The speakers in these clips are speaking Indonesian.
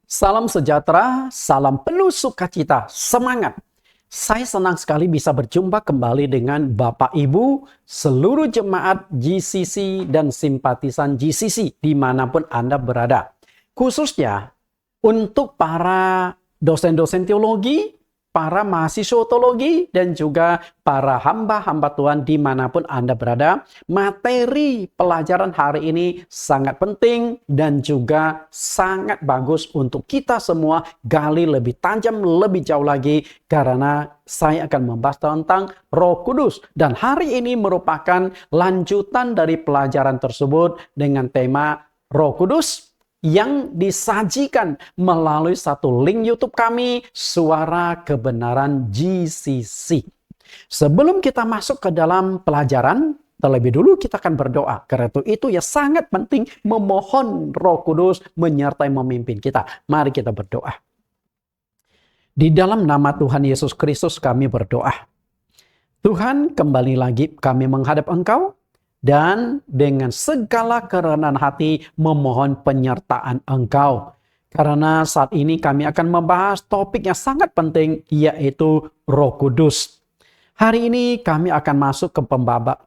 Salam sejahtera, salam penuh sukacita, semangat. Saya senang sekali bisa berjumpa kembali dengan Bapak Ibu, seluruh jemaat GCC dan simpatisan GCC dimanapun Anda berada. Khususnya untuk para dosen-dosen teologi, para mahasiswa teologi, dan juga para hamba-hamba Tuhan dimanapun Anda berada. Materi pelajaran hari ini sangat penting dan juga sangat bagus untuk kita semua gali lebih tajam, lebih jauh lagi, karena saya akan membahas tentang Roh Kudus. Dan hari ini merupakan lanjutan dari pelajaran tersebut dengan tema Roh Kudus yang disajikan melalui satu link YouTube kami, Suara Kebenaran GCC. Sebelum kita masuk ke dalam pelajaran, terlebih dulu kita akan berdoa. Karena itu ya sangat penting memohon Roh Kudus menyertai memimpin kita. Mari kita berdoa. Di dalam nama Tuhan Yesus Kristus kami berdoa. Tuhan, kembali lagi kami menghadap Engkau. Dan dengan segala kerendahan hati memohon penyertaan Engkau. Karena saat ini kami akan membahas topik yang sangat penting, yaitu Roh Kudus. Hari ini kami akan masuk ke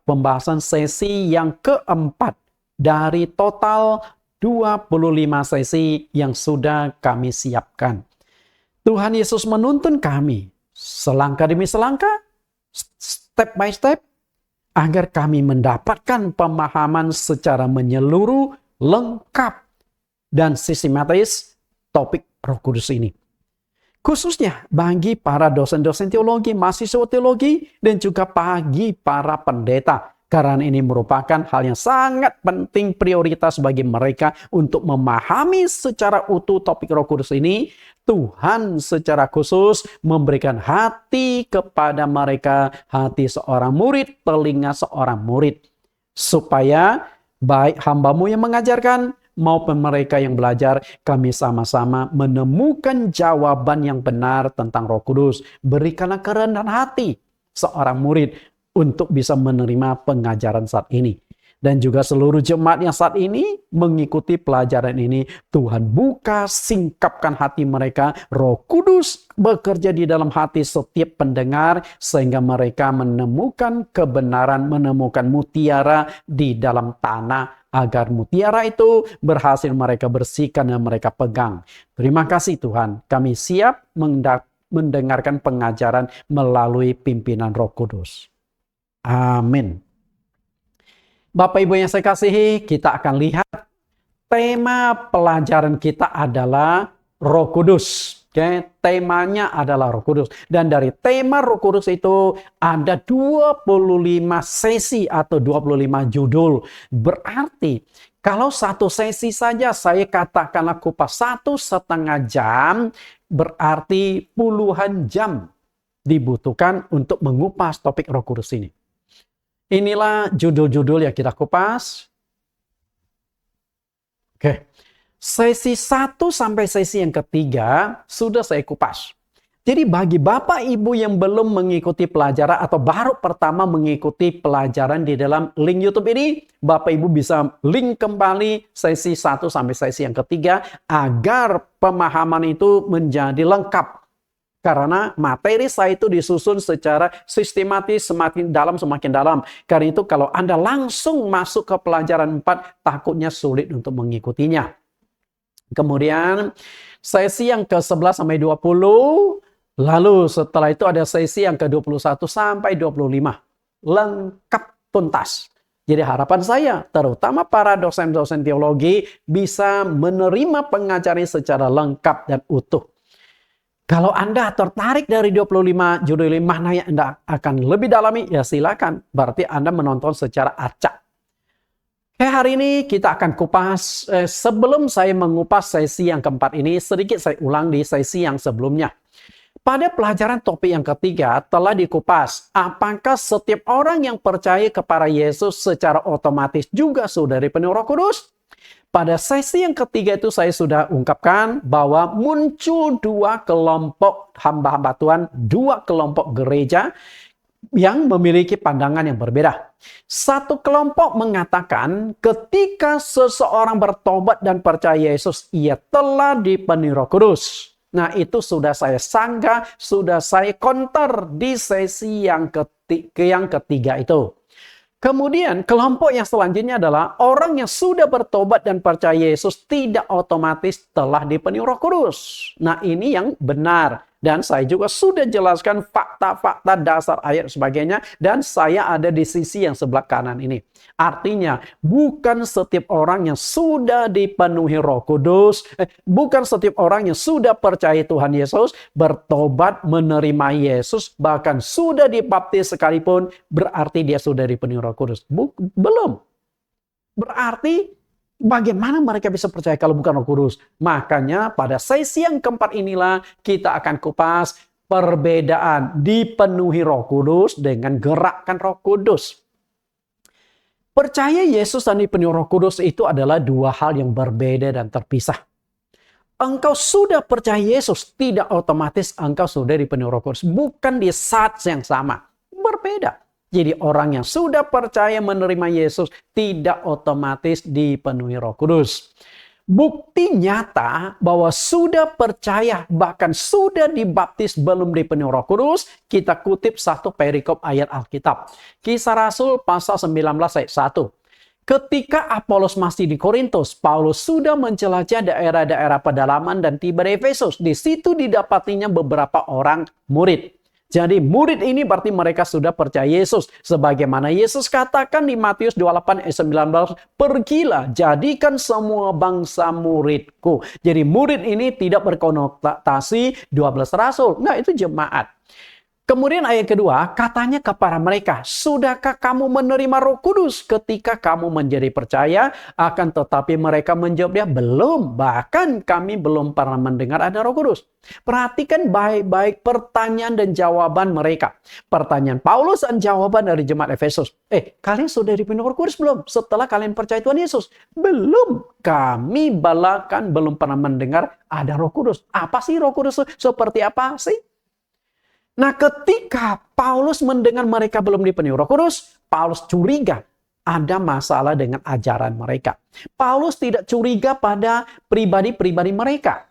pembahasan sesi yang keempat dari total 25 sesi yang sudah kami siapkan. Tuhan Yesus menuntun kami selangkah demi selangkah, step by step, agar kami mendapatkan pemahaman secara menyeluruh, lengkap, dan sistematis topik Roh Kudus ini. Khususnya bagi para dosen-dosen teologi, mahasiswa teologi, dan juga bagi para pendeta. Karena ini merupakan hal yang sangat penting, prioritas bagi mereka untuk memahami secara utuh topik Roh Kudus ini. Tuhan secara khusus memberikan hati kepada mereka, hati seorang murid, telinga seorang murid. Supaya baik hamba-Mu yang mengajarkan maupun mereka yang belajar, kami sama-sama menemukan jawaban yang benar tentang Roh Kudus. Berikanlah kerendahan hati seorang murid untuk bisa menerima pengajaran saat ini. Dan juga seluruh jemaat yang saat ini mengikuti pelajaran ini. Tuhan buka, singkapkan hati mereka. Roh Kudus bekerja di dalam hati setiap pendengar. Sehingga mereka menemukan kebenaran, menemukan mutiara di dalam tanah. Agar mutiara itu berhasil mereka bersihkan dan mereka pegang. Terima kasih Tuhan. Kami siap mendengarkan pengajaran melalui pimpinan Roh Kudus. Amin. Bapak Ibu yang saya kasihi, kita akan lihat tema pelajaran kita adalah Roh Kudus. Oke, temanya adalah Roh Kudus. Dan dari tema Roh Kudus itu ada 25 sesi atau 25 judul. Berarti kalau satu sesi saja saya katakanlah kupas 1,5 jam, berarti puluhan jam dibutuhkan untuk mengupas topik Roh Kudus ini. Inilah judul-judul yang kita kupas. Oke. Sesi 1 sampai sesi yang ketiga sudah saya kupas. Jadi bagi Bapak Ibu yang belum mengikuti pelajaran atau baru pertama mengikuti pelajaran di dalam link YouTube ini, Bapak Ibu bisa link kembali sesi 1 sampai sesi yang ketiga agar pemahaman itu menjadi lengkap. Karena materi saya itu disusun secara sistematis, semakin dalam. Karena itu kalau Anda langsung masuk ke pelajaran 4, takutnya sulit untuk mengikutinya. Kemudian sesi yang ke-11 sampai 20, lalu setelah itu ada sesi yang ke-21 sampai 25. Lengkap tuntas. Jadi harapan saya, terutama para dosen-dosen teologi, bisa menerima pengajaran secara lengkap dan utuh. Kalau Anda tertarik dari 25 judul ini, mana yang Anda akan lebih dalami, ya silakan. Berarti Anda menonton secara acak. Hari ini kita akan kupas, sebelum saya mengupas sesi yang keempat ini, sedikit saya ulang di sesi yang sebelumnya. Pada pelajaran topik yang ketiga telah dikupas, apakah setiap orang yang percaya kepada Yesus secara otomatis juga sudah dipenuhi Roh Kudus? Pada sesi yang ketiga itu saya sudah ungkapkan bahwa muncul 2 kelompok hamba-hamba Tuhan, 2 kelompok gereja. yang memiliki pandangan yang berbeda. Satu kelompok mengatakan ketika seseorang bertobat dan percaya Yesus, ia telah dipenuhi Roh Kudus. Nah, itu sudah saya sanggah, sudah saya counter di sesi yang ketiga itu. Kemudian kelompok yang selanjutnya adalah orang yang sudah bertobat dan percaya Yesus tidak otomatis telah dipenuhi Roh Kudus. Nah, ini yang benar. Dan saya juga sudah jelaskan fakta-fakta dasar ayat sebagainya. Dan saya ada di sisi yang sebelah kanan ini. Artinya, bukan setiap orang yang sudah dipenuhi Roh Kudus, bukan setiap orang yang sudah percaya Tuhan Yesus, bertobat, menerima Yesus, bahkan sudah dibaptis sekalipun, berarti dia sudah dipenuhi Roh Kudus. Belum. Berarti bagaimana mereka bisa percaya kalau bukan Roh Kudus? Makanya pada sesi yang keempat inilah kita akan kupas perbedaan dipenuhi Roh Kudus dengan gerakan Roh Kudus. Percaya Yesus dan dipenuhi Roh Kudus itu adalah dua hal yang berbeda dan terpisah. Engkau sudah percaya Yesus, tidak otomatis engkau sudah dipenuhi Roh Kudus. Bukan di saat yang sama. Berbeda. Jadi orang yang sudah percaya menerima Yesus tidak otomatis dipenuhi Roh Kudus. Bukti nyata bahwa sudah percaya bahkan sudah dibaptis belum dipenuhi Roh Kudus, kita kutip satu perikop ayat Alkitab. Kisah Rasul pasal 19 ayat 1. Ketika Apolos masih di Korintus, Paulus sudah menjelajah daerah-daerah pedalaman dan tiba di Efesus. Di situ didapatinya beberapa orang murid. Jadi murid ini berarti mereka sudah percaya Yesus. Sebagaimana Yesus katakan di Matius 28 ayat 19, pergilah jadikan semua bangsa muridku. Jadi murid ini tidak berkonotasi 12 rasul. Nah, itu jemaat. Kemudian ayat kedua, katanya kepada mereka, sudahkah kamu menerima Roh Kudus ketika kamu menjadi percaya? Akan tetapi mereka menjawab dia, belum. Bahkan kami belum pernah mendengar ada Roh Kudus. Perhatikan baik-baik pertanyaan dan jawaban mereka. Pertanyaan Paulus dan jawaban dari jemaat Efesus. Kalian sudah dipenuhi Roh Kudus belum? Setelah kalian percaya Tuhan Yesus? Belum. Kami bahkan belum pernah mendengar ada Roh Kudus. Apa sih Roh Kudus? Seperti apa sih? Nah, ketika Paulus mendengar mereka belum dipenuhi Roh Kudus, Paulus curiga ada masalah dengan ajaran mereka. Paulus tidak curiga pada pribadi-pribadi mereka.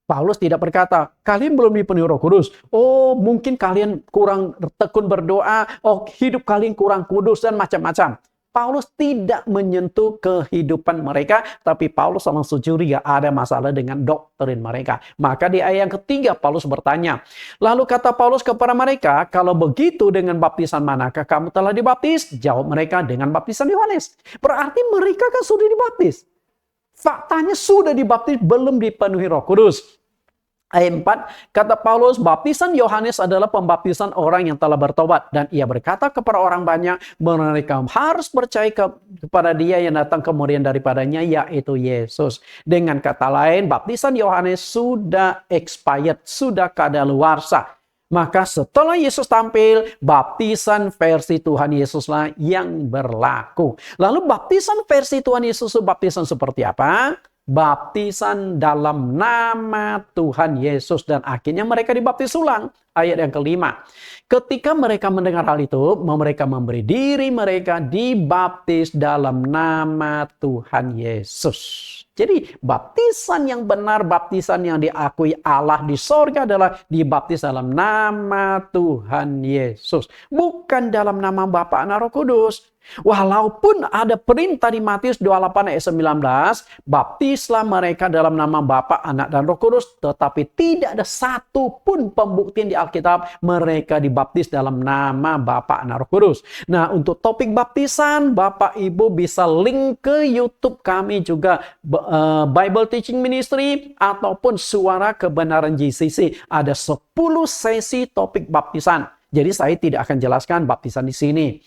Paulus tidak berkata, kalian belum dipenuhi Roh Kudus. Oh, mungkin kalian kurang tekun berdoa. Oh, hidup kalian kurang kudus dan macam-macam. Paulus tidak menyentuh kehidupan mereka, tapi Paulus langsung curiga ada masalah dengan doktrin mereka. Maka di ayat yang ketiga Paulus bertanya. Lalu kata Paulus kepada mereka, kalau begitu dengan baptisan manakah kamu telah dibaptis? Jawab mereka, dengan baptisan Yohanes. Berarti mereka kan sudah dibaptis. Faktanya sudah dibaptis, belum dipenuhi Roh Kudus. Ayat 4, kata Paulus, baptisan Yohanes adalah pembaptisan orang yang telah bertobat. Dan ia berkata kepada orang banyak, mereka harus percaya kepada dia yang datang kemudian daripadanya, yaitu Yesus. Dengan kata lain, baptisan Yohanes sudah expired, sudah kadaluarsa. Maka setelah Yesus tampil, baptisan versi Tuhan Yesuslah yang berlaku. Lalu baptisan versi Tuhan Yesus itu baptisan seperti apa? Baptisan dalam nama Tuhan Yesus. Dan akhirnya mereka dibaptis ulang. Ayat yang kelima. Ketika mereka mendengar hal itu, mereka memberi diri mereka dibaptis dalam nama Tuhan Yesus. Jadi baptisan yang benar, baptisan yang diakui Allah di sorga adalah dibaptis dalam nama Tuhan Yesus. Bukan dalam nama Bapa, Anak, Roh Kudus. Walaupun ada perintah di Matius 28 ayat 19, baptislah mereka dalam nama Bapa, Anak, dan Roh Kudus, tetapi tidak ada satu pun pembuktian di Alkitab mereka dibaptis dalam nama Bapa, Anak, Roh Kudus. Nah, untuk topik baptisan, Bapak Ibu bisa link ke YouTube kami juga, Bible Teaching Ministry ataupun Suara Kebenaran GCC. Ada 10 sesi topik baptisan. Jadi saya tidak akan jelaskan baptisan di sini.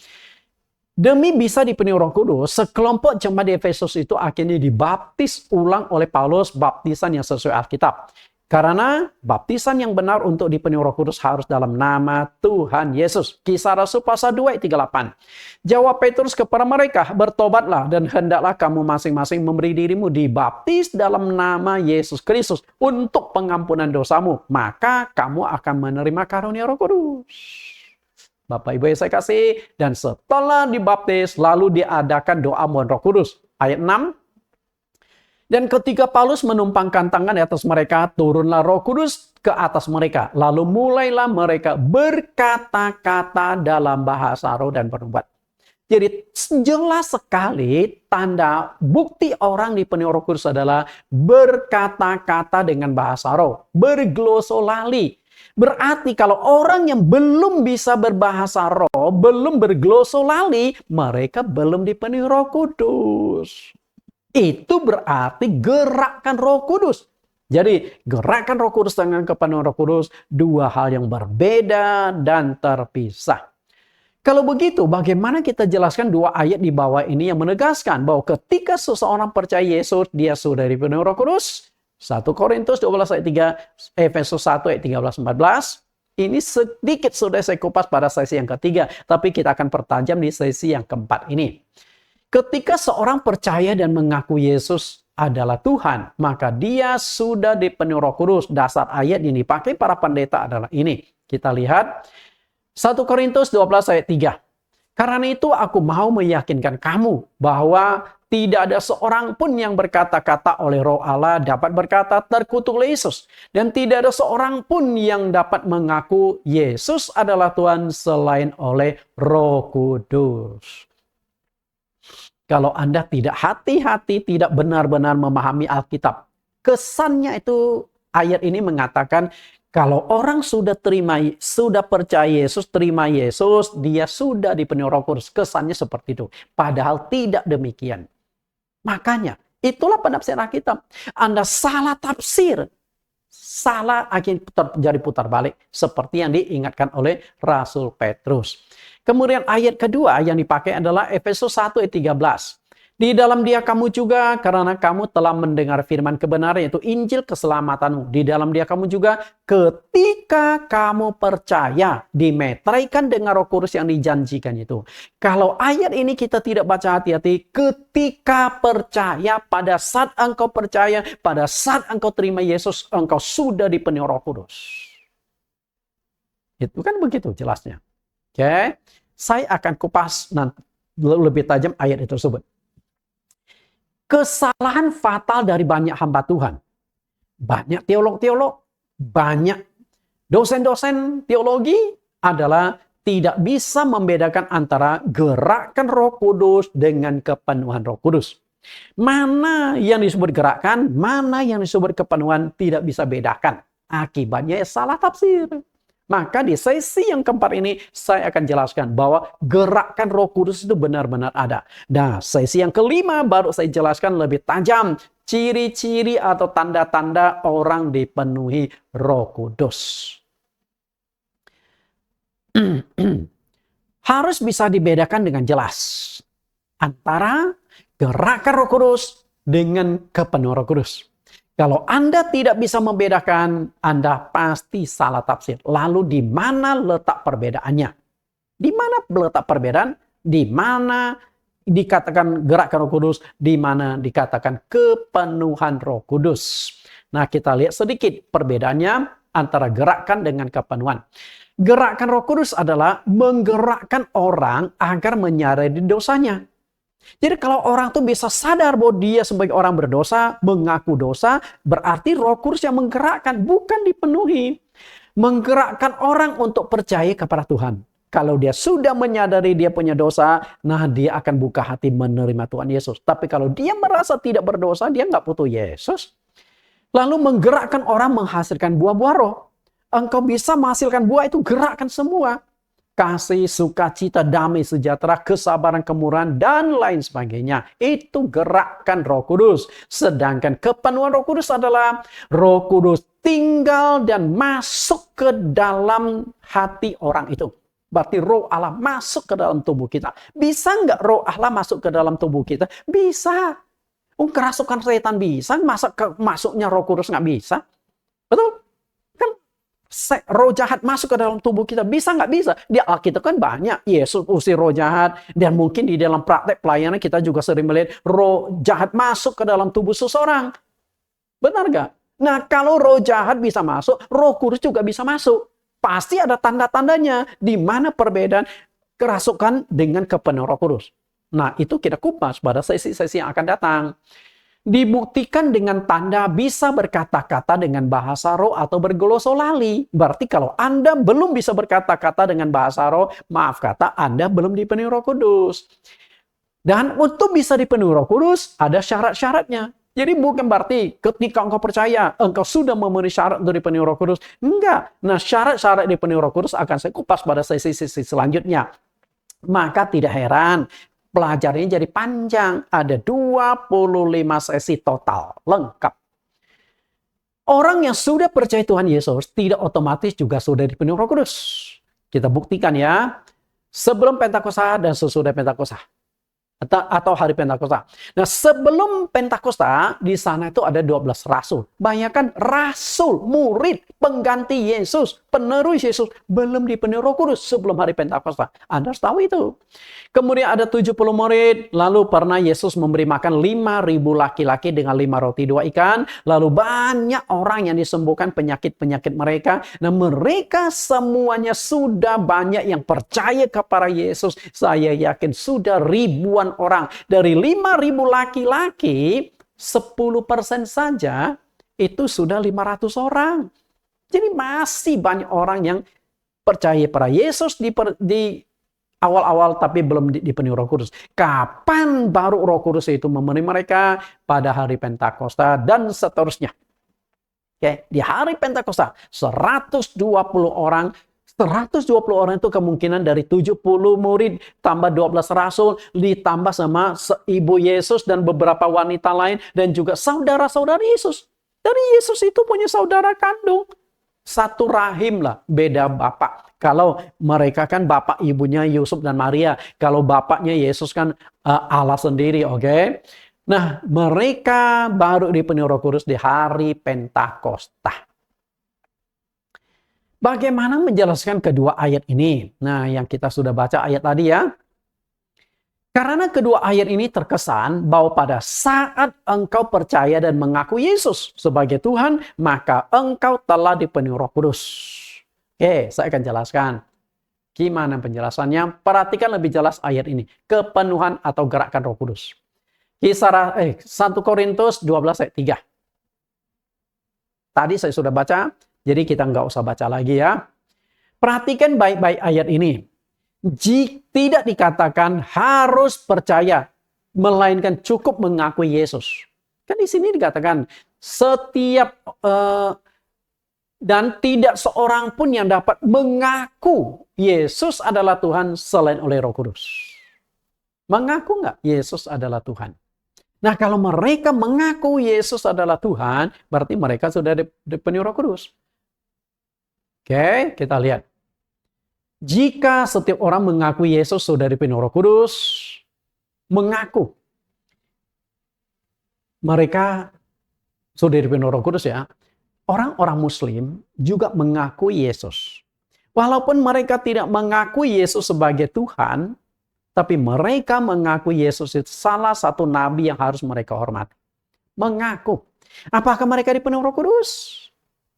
Demi bisa dipenuhi Roh Kudus, sekelompok jemaat di Efesus itu akhirnya dibaptis ulang oleh Paulus, baptisan yang sesuai Alkitab. Karena baptisan yang benar untuk dipenuhi Roh Kudus harus dalam nama Tuhan Yesus. Kisah Rasul pasal 2 ayat 38. Jawab Petrus kepada mereka, bertobatlah dan hendaklah kamu masing-masing memberi dirimu dibaptis dalam nama Yesus Kristus untuk pengampunan dosamu. Maka kamu akan menerima karunia Roh Kudus. Bapak Ibu yang saya kasih. Dan setelah dibaptis, lalu diadakan doa mohon Roh Kudus. Ayat 6. Dan ketika Paulus menumpangkan tangan di atas mereka, turunlah Roh Kudus ke atas mereka. Lalu mulailah mereka berkata-kata dalam bahasa roh dan bernubuat. Jadi jelas sekali tanda bukti orang dipenuhi Roh Kudus adalah berkata-kata dengan bahasa roh, berglosolali. Berarti kalau orang yang belum bisa berbahasa roh, belum berglosolali, mereka belum dipenuhi Roh Kudus. Itu berarti gerakan Roh Kudus. Jadi gerakan Roh Kudus dengan kepenuhan Roh Kudus dua hal yang berbeda dan terpisah. Kalau begitu, bagaimana kita jelaskan dua ayat di bawah ini yang menegaskan bahwa ketika seseorang percaya Yesus, dia sudah dipenuhi Roh Kudus? 1 Korintus 12 ayat 3, Efesus 1 ayat 13-14. Ini sedikit sudah saya kupas pada sesi yang ketiga, tapi kita akan pertajam di sesi yang keempat ini. Ketika seorang percaya dan mengaku Yesus adalah Tuhan, maka dia sudah dipenuhi Roh Kudus. Dasar ayat yang dipakai para pendeta adalah ini. Kita lihat 1 Korintus 12 ayat 3. Karena itu aku mau meyakinkan kamu bahwa tidak ada seorang pun yang berkata-kata oleh Roh Allah dapat berkata terkutuklah Yesus. Dan tidak ada seorang pun yang dapat mengaku Yesus adalah Tuhan selain oleh Roh Kudus. Kalau Anda tidak hati-hati, tidak benar-benar memahami Alkitab, kesannya itu ayat ini mengatakan kalau orang sudah percaya Yesus, terima Yesus, dia sudah dipenuhi Roh Kudus. Kesannya seperti itu. Padahal tidak demikian. Makanya, itulah penafsiran Alkitab. Anda salah tafsir. Salah akhirnya terjadi putar balik. Seperti yang diingatkan oleh Rasul Petrus. Kemudian ayat kedua yang dipakai adalah Efesus 1 ayat 13. Di dalam dia kamu juga karena kamu telah mendengar firman kebenaran yaitu Injil keselamatanmu. Di dalam dia kamu juga ketika kamu percaya dimeteraikan dengan Roh Kudus yang dijanjikan itu. Kalau ayat ini kita tidak baca hati-hati, ketika percaya, pada saat engkau percaya, pada saat engkau terima Yesus, engkau sudah dipenuhi Roh Kudus. Itu kan begitu jelasnya. Oke, saya akan kupas nanti lebih tajam ayat itu tersebut. Kesalahan fatal dari banyak hamba Tuhan. Banyak teolog-teolog, banyak dosen-dosen teologi adalah tidak bisa membedakan antara gerakan Roh Kudus dengan kepenuhan Roh Kudus. Mana yang disebut gerakan, mana yang disebut kepenuhan tidak bisa bedakan. Akibatnya salah tafsir. Maka di sesi yang keempat ini saya akan jelaskan bahwa gerakan Roh Kudus itu benar-benar ada. Nah, sesi yang kelima baru saya jelaskan lebih tajam ciri-ciri atau tanda-tanda orang dipenuhi Roh Kudus. Harus bisa dibedakan dengan jelas antara gerakan Roh Kudus dengan kepenuhan Roh Kudus. Kalau Anda tidak bisa membedakan, Anda pasti salah tafsir. Lalu di mana letak perbedaannya? Di mana letak perbedaan? Di mana dikatakan gerakan Roh Kudus? Di mana dikatakan kepenuhan Roh Kudus? Nah, kita lihat sedikit perbedaannya antara gerakan dengan kepenuhan. Gerakan Roh Kudus adalah menggerakkan orang agar menyadari dosanya. Jadi kalau orang tuh bisa sadar bahwa dia sebagai orang berdosa, mengaku dosa, berarti Roh Kudus yang menggerakkan, bukan dipenuhi. Menggerakkan orang untuk percaya kepada Tuhan. Kalau dia sudah menyadari dia punya dosa, nah dia akan buka hati menerima Tuhan Yesus. Tapi kalau dia merasa tidak berdosa, dia nggak butuh Yesus. Lalu menggerakkan orang menghasilkan buah-buah roh. Engkau bisa menghasilkan buah itu gerakkan semua. Kasih, sukacita, damai, sejahtera, kesabaran, kemurahan, dan lain sebagainya. Itu gerakan Roh Kudus. Sedangkan kepenuhan Roh Kudus adalah Roh Kudus tinggal dan masuk ke dalam hati orang itu. Berarti Roh Allah masuk ke dalam tubuh kita. Bisa nggak Roh Allah masuk ke dalam tubuh kita? Bisa. Kerasukan setan bisa, masuknya Roh Kudus nggak bisa? Betul? Roh jahat masuk ke dalam tubuh kita. Bisa nggak bisa? Di Alkitab kan banyak. Yesus usir roh jahat. Dan mungkin di dalam praktek pelayanan kita juga sering melihat roh jahat masuk ke dalam tubuh seseorang. Benar nggak? Nah, kalau roh jahat bisa masuk, Roh Kudus juga bisa masuk. pasti ada tanda-tandanya. Di mana perbedaan kerasukan dengan kepenuhan Roh Kudus. Nah, itu kita kupas pada sesi-sesi yang akan datang. Dibuktikan dengan tanda bisa berkata-kata dengan bahasa roh atau berglosolali. Berarti kalau Anda belum bisa berkata-kata dengan bahasa roh, maaf kata, Anda belum dipenuhi Roh Kudus. Dan untuk bisa dipenuhi Roh Kudus, ada syarat-syaratnya. Jadi bukan berarti ketika engkau percaya, engkau sudah memenuhi syarat untuk dipenuhi Roh Kudus. Enggak. Nah, syarat-syarat dipenuhi Roh Kudus akan saya kupas pada sesi-sesi selanjutnya. Maka tidak heran, pelajarannya jadi panjang. Ada 25 sesi total, lengkap. Orang yang sudah percaya Tuhan Yesus tidak otomatis juga sudah dipenuhi Roh Kudus. Kita buktikan ya. Sebelum Pentakosta dan sesudah Pentakosta. Atau hari Pentakosta. Nah, sebelum Pentakosta, di sana itu ada 12 rasul. Bayangkan rasul, murid, pengganti Yesus, penerus Yesus, belum dipenuhi Roh Kudus sebelum hari Pentakosta. Anda harus tahu itu. Kemudian ada 70 murid, lalu pernah Yesus memberi makan 5.000 laki-laki dengan 5 roti 2 ikan, lalu banyak orang yang disembuhkan penyakit-penyakit mereka. Nah, mereka semuanya sudah banyak yang percaya kepada Yesus. Saya yakin sudah ribuan orang. Dari 5.000 laki-laki, 10% saja itu sudah 500 orang. Jadi masih banyak orang yang percaya pada Yesus di awal-awal tapi belum dipenuhi Roh Kudus. Kapan baru Roh Kudus itu memenuhi mereka? Pada hari Pentakosta dan seterusnya. Oke, di hari Pentakosta 120 orang. 120 orang itu kemungkinan dari 70 murid, tambah 12 rasul, ditambah sama ibu Yesus dan beberapa wanita lain, dan juga saudara-saudara Yesus. Dari Yesus itu punya saudara kandung. Satu rahim lah, beda bapak. Kalau mereka kan bapak ibunya Yusuf dan Maria. Kalau bapaknya Yesus kan Allah sendiri, oke? Nah, mereka baru dipenuhi Roh Kudus di hari Pentakosta. Bagaimana menjelaskan kedua ayat ini? Nah, yang kita sudah baca ayat tadi ya. Karena kedua ayat ini terkesan bahwa pada saat engkau percaya dan mengaku Yesus sebagai Tuhan, maka engkau telah dipenuhi Roh Kudus. Oke, saya akan jelaskan. Gimana penjelasannya? Perhatikan lebih jelas ayat ini. Kepenuhan atau gerakan Roh Kudus. Kisah 1 Korintus 12 ayat 3. Tadi saya sudah baca. Jadi kita nggak usah baca lagi ya. Perhatikan baik-baik ayat ini. Jika tidak dikatakan harus percaya, melainkan cukup mengakui Yesus. Kan di sini dikatakan setiap dan tidak seorang pun yang dapat mengaku Yesus adalah Tuhan selain oleh Roh Kudus. Mengaku nggak Yesus adalah Tuhan? Nah, kalau mereka mengaku Yesus adalah Tuhan, berarti mereka sudah dipenuhi Roh Kudus. Oke, kita lihat. Jika setiap orang mengakui Yesus sudah dipenuhi Roh Kudus, mengaku mereka sudah dipenuhi Roh Kudus ya. Orang-orang Muslim juga mengakui Yesus. Walaupun mereka tidak mengakui Yesus sebagai Tuhan, tapi mereka mengakui Yesus itu salah satu nabi yang harus mereka hormati. Mengaku. Apakah mereka dipenuhi Roh Kudus?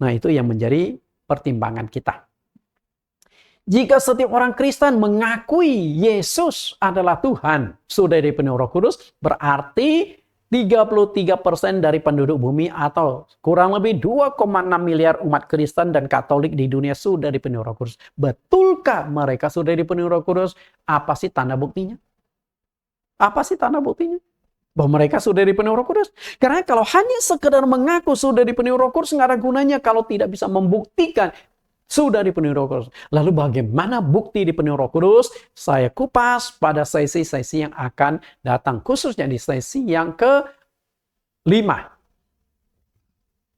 Nah, itu yang menjadi pertimbangan kita. Jika setiap orang Kristen mengakui Yesus adalah Tuhan, sudah dipenuhi Roh Kudus, berarti 33% dari penduduk bumi atau kurang lebih 2,6 miliar umat Kristen dan Katolik di dunia sudah dipenuhi Roh Kudus. Betulkah mereka sudah dipenuhi Roh Kudus? Apa sih tanda buktinya? Apa sih tanda buktinya? Bahwa mereka sudah dipenuhi Roh Kudus. Karena kalau hanya sekedar mengaku sudah dipenuhi Roh Kudus, nggak ada gunanya kalau tidak bisa membuktikan sudah dipenuhi Roh Kudus. Lalu bagaimana bukti dipenuhi Roh Kudus? Saya kupas pada sesi-sesi yang akan datang. Khususnya di sesi yang ke-5.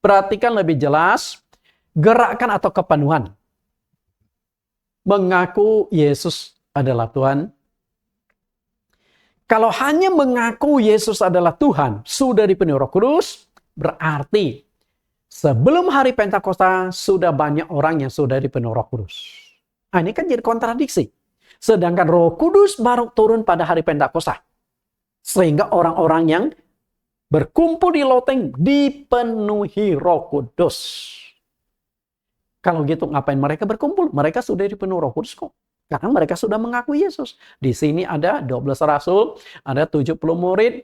Perhatikan lebih jelas gerakan atau kepenuhan. Mengaku Yesus adalah Tuhan. Kalau hanya mengaku Yesus adalah Tuhan, sudah dipenuhi Roh Kudus, berarti sebelum hari Pentakosta sudah banyak orang yang sudah dipenuhi Roh Kudus. Nah, ini kan jadi kontradiksi. Sedangkan Roh Kudus baru turun pada hari Pentakosta. Sehingga orang-orang yang berkumpul di loteng dipenuhi Roh Kudus. Kalau gitu ngapain mereka berkumpul? Mereka sudah dipenuhi Roh Kudus kok. Karena mereka sudah mengakui Yesus. Di sini ada 12 rasul, ada 70 murid.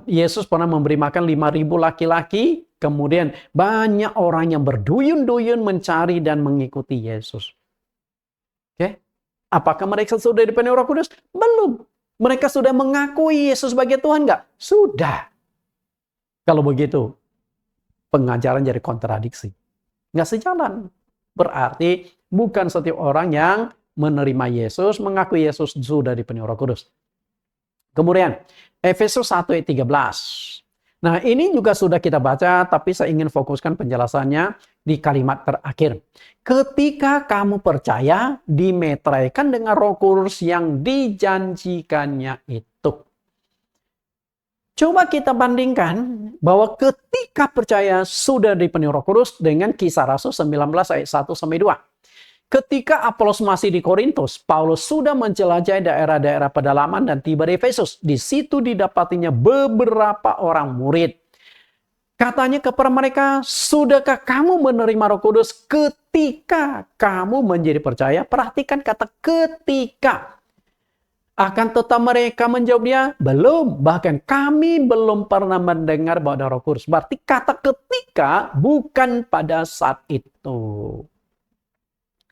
Yesus pernah memberi makan 5.000 laki-laki. Kemudian banyak orang yang berduyun-duyun mencari dan mengikuti Yesus. Oke? Apakah mereka sudah dipenuhi Roh Kudus? Belum. Mereka sudah mengakui Yesus sebagai Tuhan nggak? Sudah. Kalau begitu, pengajaran jadi kontradiksi. Nggak sejalan. Berarti bukan setiap orang yang menerima Yesus, mengaku Yesus sudah dipenuhi Roh Kudus. Kemudian, Efesus 1 ayat 13. Nah, ini juga sudah kita baca, tapi saya ingin fokuskan penjelasannya di kalimat terakhir. Ketika kamu percaya, dimeteraikan dengan Roh Kudus yang dijanjikannya itu. Coba kita bandingkan bahwa ketika percaya sudah dipenuhi Roh Kudus dengan Kisah Rasul 19 ayat 1 sampai 2. Ketika Apolos masih di Korintus, Paulus sudah menjelajahi daerah-daerah pedalaman dan tiba di Efesus. Di situ didapatinya beberapa orang murid. Katanya kepada mereka, sudahkah kamu menerima Roh Kudus ketika kamu menjadi percaya? Perhatikan kata ketika. Akan tetap mereka menjawab dia, belum. Bahkan kami belum pernah mendengar bahwa ada Roh Kudus. Berarti kata ketika bukan pada saat itu.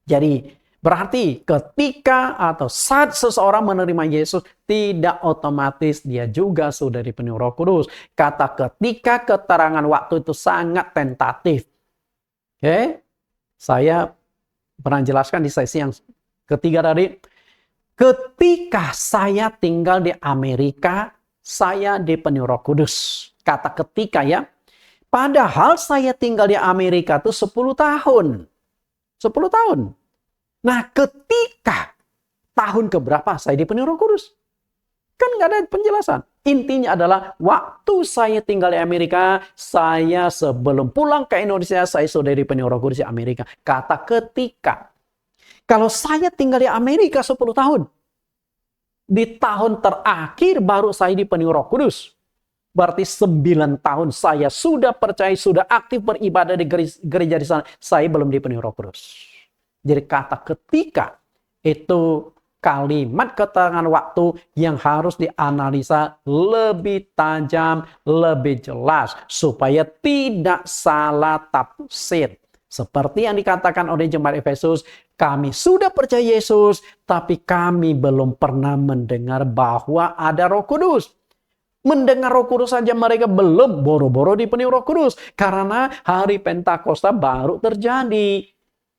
Jadi berarti ketika atau saat seseorang menerima Yesus, tidak otomatis dia juga sudah dipenuhi Roh Kudus. Kata ketika, keterangan waktu itu sangat tentatif. Oke? Saya pernah jelaskan di sesi yang ketiga tadi. Ketika saya tinggal di Amerika, saya dipenuhi Roh Kudus. Kata ketika ya. Padahal saya tinggal di Amerika itu 10 tahun. 10 tahun. Nah, ketika tahun keberapa saya dipenuhi Roh Kudus? Kan nggak ada penjelasan. Intinya adalah waktu saya tinggal di Amerika, saya sebelum pulang ke Indonesia, saya sudah dipenuhi Roh Kudus di Amerika. Kata ketika. Kalau saya tinggal di Amerika 10 tahun, di tahun terakhir baru saya dipenuhi Roh Kudus. Berarti 9 tahun saya sudah percaya, sudah aktif beribadah di gereja di sana. Saya belum dipenuhi Roh Kudus. Jadi kata ketika itu kalimat keterangan waktu yang harus dianalisa lebih tajam, lebih jelas. Supaya tidak salah tafsir. Seperti yang dikatakan oleh jemaat Efesus, kami sudah percaya Yesus, tapi kami belum pernah mendengar bahwa ada Roh Kudus. Mendengar Roh Kudus saja mereka belum, boro-boro dipenuhi Roh Kudus. Karena hari Pentakosta baru terjadi.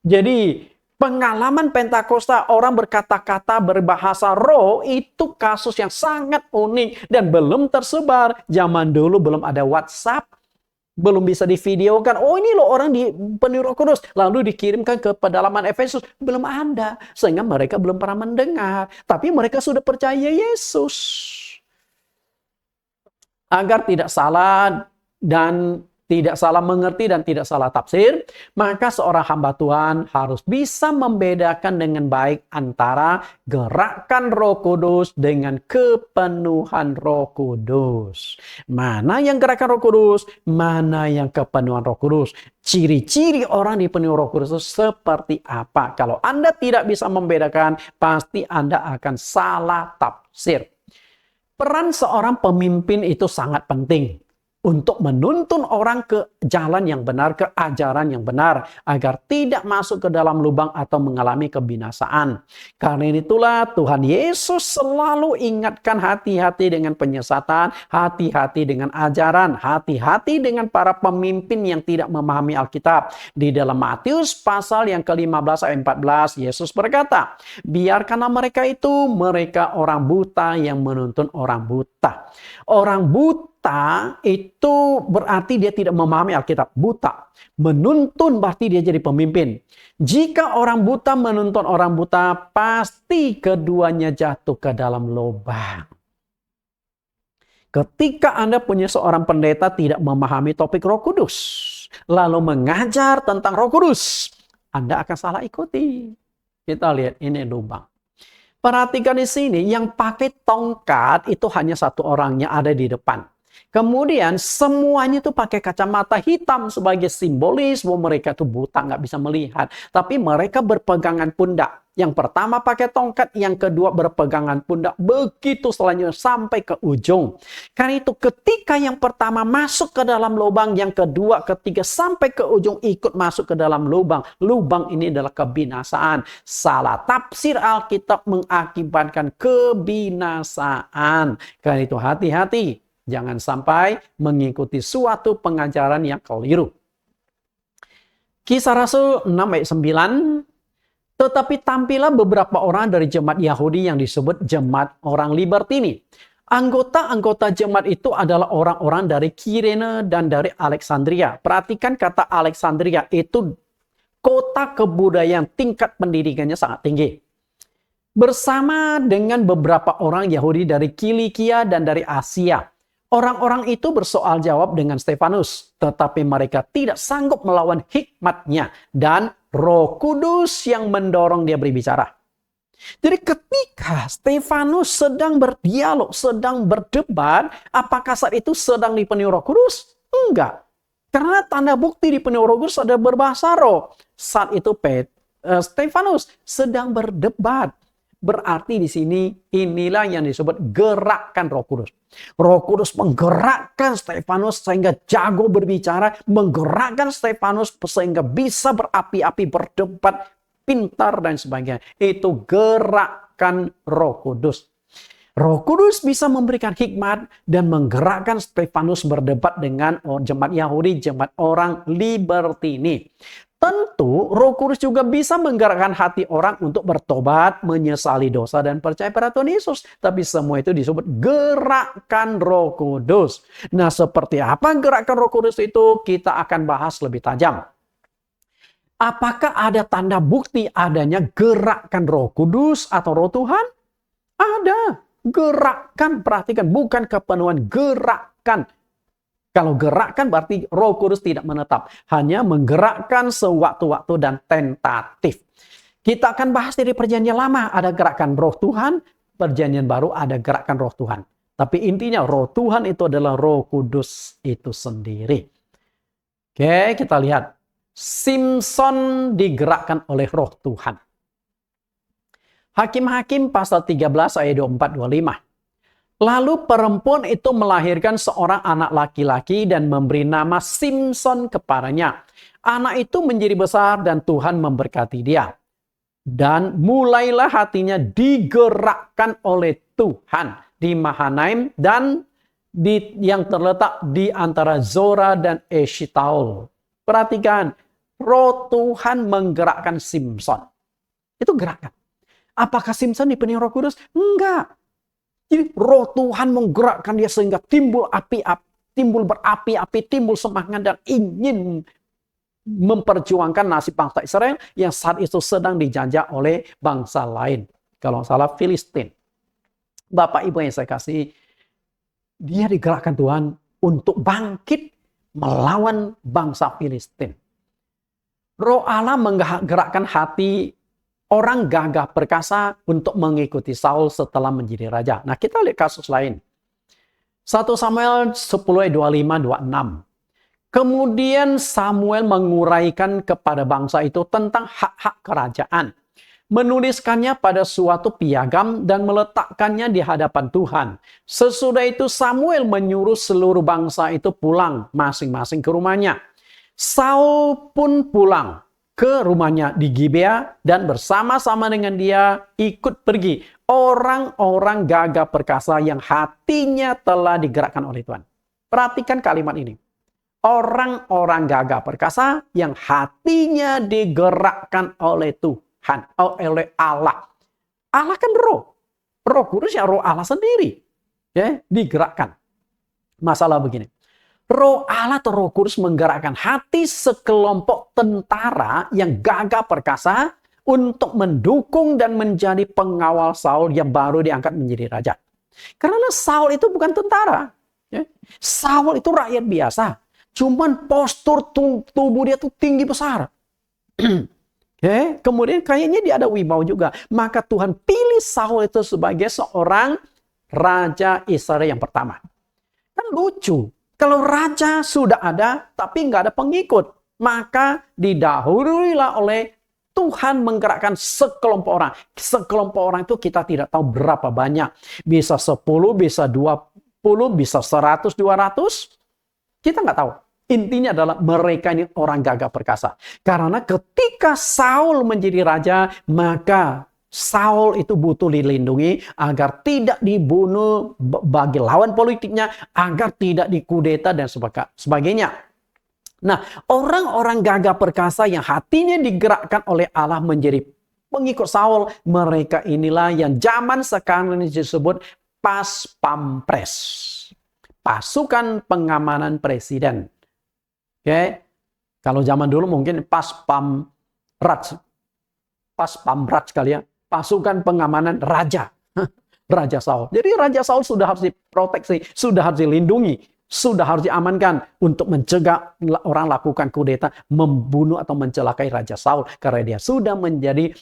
Jadi pengalaman Pentakosta orang berkata-kata berbahasa roh itu kasus yang sangat unik dan belum tersebar. Zaman dulu belum ada WhatsApp, belum bisa divideokan. Oh ini loh orang dipenuhi Roh Kudus. Lalu dikirimkan ke pedalaman Efesus. Belum ada. Sehingga mereka belum pernah mendengar. Tapi mereka sudah percaya Yesus. Agar tidak salah dan tidak salah mengerti dan tidak salah tafsir, maka seorang hamba Tuhan harus bisa membedakan dengan baik antara gerakan Roh Kudus dengan kepenuhan Roh Kudus. Mana yang gerakan Roh Kudus, mana yang kepenuhan Roh Kudus. Ciri-ciri orang dipenuhi Roh Kudus itu seperti apa? Kalau Anda tidak bisa membedakan, pasti Anda akan salah tafsir. Peran seorang pemimpin itu sangat penting untuk menuntun orang ke jalan yang benar, ke ajaran yang benar, agar tidak masuk ke dalam lubang atau mengalami kebinasaan. Karena itulah Tuhan Yesus selalu ingatkan hati-hati dengan penyesatan, hati-hati dengan ajaran, hati-hati dengan para pemimpin yang tidak memahami Alkitab. Di dalam Matius pasal yang ke-15 ayat 14, Yesus berkata, biarkanlah mereka orang buta yang menuntun orang buta. Orang buta itu berarti dia tidak memahami Alkitab. Buta. Menuntun berarti dia jadi pemimpin. Jika orang buta menuntun orang buta, pasti keduanya jatuh ke dalam lubang. Ketika Anda punya seorang pendeta tidak memahami topik Roh Kudus, lalu mengajar tentang Roh Kudus, Anda akan salah ikuti. Kita lihat ini lubang. Perhatikan di sini, yang pakai tongkat itu hanya satu orang yang ada di depan. Kemudian semuanya itu pakai kacamata hitam sebagai simbolis bahwa mereka itu buta, nggak bisa melihat. Tapi mereka berpegangan pundak. Yang pertama pakai tongkat, yang kedua berpegangan pundak. Begitu selanjutnya sampai ke ujung. Karena itu ketika yang pertama masuk ke dalam lubang, yang kedua, ketiga sampai ke ujung ikut masuk ke dalam lubang. Lubang ini adalah kebinasaan. Salah tafsir Alkitab mengakibatkan kebinasaan. Karena itu hati-hati. Jangan sampai mengikuti suatu pengajaran yang keliru. Kisah Rasul 6 ayat 9. Tetapi tampillah beberapa orang dari jemaat Yahudi yang disebut jemaat orang Libertini. Anggota-anggota jemaat itu adalah orang-orang dari Kirene dan dari Alexandria. Perhatikan kata Alexandria, itu kota kebudayaan, tingkat pendidikannya sangat tinggi. Bersama dengan beberapa orang Yahudi dari Kilikia dan dari Asia. Orang-orang itu bersoal jawab dengan Stefanus, tetapi mereka tidak sanggup melawan hikmatnya dan Roh Kudus yang mendorong dia berbicara. Jadi ketika Stefanus sedang berdialog, sedang berdebat, apakah saat itu sedang dipenuhi Roh Kudus? Enggak. Karena tanda bukti dipenuhi Roh Kudus ada berbahasa roh. Saat itu Stefanus sedang berdebat. Berarti di sini inilah yang disebut gerakan Roh Kudus. Roh Kudus menggerakkan Stefanus sehingga jago berbicara, menggerakkan Stefanus sehingga bisa berapi-api, berdebat, pintar dan sebagainya. Itu gerakan Roh Kudus. Roh Kudus bisa memberikan hikmat dan menggerakkan Stefanus berdebat dengan jemaat Yahudi, jemaat orang Libertini. Tentu Roh Kudus juga bisa menggerakkan hati orang untuk bertobat, menyesali dosa dan percaya pada Tuhan Yesus. Tapi semua itu disebut gerakan Roh Kudus. Nah, seperti apa gerakan Roh Kudus itu kita akan bahas lebih tajam. Apakah ada tanda bukti adanya gerakan Roh Kudus atau Roh Tuhan? Ada. Gerakan, perhatikan, bukan kepenuhan, gerakan. Kalau gerakan berarti Roh Kudus tidak menetap. Hanya menggerakkan sewaktu-waktu dan tentatif. Kita akan bahas dari perjanjian lama. Ada gerakan Roh Tuhan. Perjanjian baru ada gerakan Roh Tuhan. Tapi intinya Roh Tuhan itu adalah Roh Kudus itu sendiri. Oke, kita lihat. Simson digerakkan oleh Roh Tuhan. Hakim-Hakim pasal 13 ayat 24-25. Lalu perempuan itu melahirkan seorang anak laki-laki dan memberi nama Simson kepadanya. Anak itu menjadi besar dan Tuhan memberkati dia. Dan mulailah hatinya digerakkan oleh Tuhan di Mahanaim dan yang terletak di antara Zora dan Eshitaol. Perhatikan, Roh Tuhan menggerakkan Simson. Itu gerakan. Apakah Simson dipenuhi Roh Kudus? Enggak. Jadi Roh Tuhan menggerakkan dia sehingga timbul api-api, timbul berapi-api, timbul semangat dan ingin memperjuangkan nasib bangsa Israel yang saat itu sedang dijajah oleh bangsa lain. Kalau salah Filistin. Bapak Ibu yang saya kasih, dia digerakkan Tuhan untuk bangkit melawan bangsa Filistin. Roh Allah menggerakkan hati orang gagah perkasa untuk mengikuti Saul setelah menjadi raja. Nah, kita lihat kasus lain. 1 Samuel 10 ayat 25-26. Kemudian Samuel menguraikan kepada bangsa itu tentang hak-hak kerajaan. Menuliskannya pada suatu piagam dan meletakkannya di hadapan Tuhan. Sesudah itu Samuel menyuruh seluruh bangsa itu pulang masing-masing ke rumahnya. Saul pun pulang ke rumahnya di Gibea dan bersama-sama dengan dia ikut pergi orang-orang gagah perkasa yang hatinya telah digerakkan oleh Tuhan. Perhatikan kalimat ini. Orang-orang gagah perkasa yang hatinya digerakkan oleh Tuhan, oleh Allah. Allah kan roh. Roh Kudus ya roh Allah sendiri. Ya, digerakkan. Masalah begini. Roh Allah atau Roh Kudus menggerakkan hati sekelompok tentara yang gagah perkasa untuk mendukung dan menjadi pengawal Saul yang baru diangkat menjadi raja. Karena Saul itu bukan tentara. Ya. Saul itu rakyat biasa. Cuman postur tubuh dia tuh tinggi besar. Okay. Kemudian kayaknya dia ada wibawa juga. Maka Tuhan pilih Saul itu sebagai seorang raja Israel yang pertama. Kan lucu. Kalau raja sudah ada, tapi nggak ada pengikut, maka didahuluilah oleh Tuhan menggerakkan sekelompok orang. Sekelompok orang itu kita tidak tahu berapa banyak. Bisa 10, bisa 20, bisa 100, 200. Kita nggak tahu. Intinya adalah mereka ini orang gagah perkasa. Karena ketika Saul menjadi raja, maka Saul itu butuh dilindungi agar tidak dibunuh bagi lawan politiknya, agar tidak dikudeta dan sebagainya. Nah, orang-orang gagah perkasa yang hatinya digerakkan oleh Allah menjadi pengikut Saul, mereka inilah yang zaman sekarang ini disebut Pas Pampres. Pasukan pengamanan presiden. Oke. Kalau zaman dulu mungkin Pas Pamraj. Pas Pamraj kali ya. Pasukan pengamanan raja. Raja Saul. Jadi Raja Saul sudah harus diproteksi, sudah harus dilindungi, sudah harus diamankan untuk mencegah orang lakukan kudeta, membunuh atau mencelakai Raja Saul. Karena dia sudah menjadi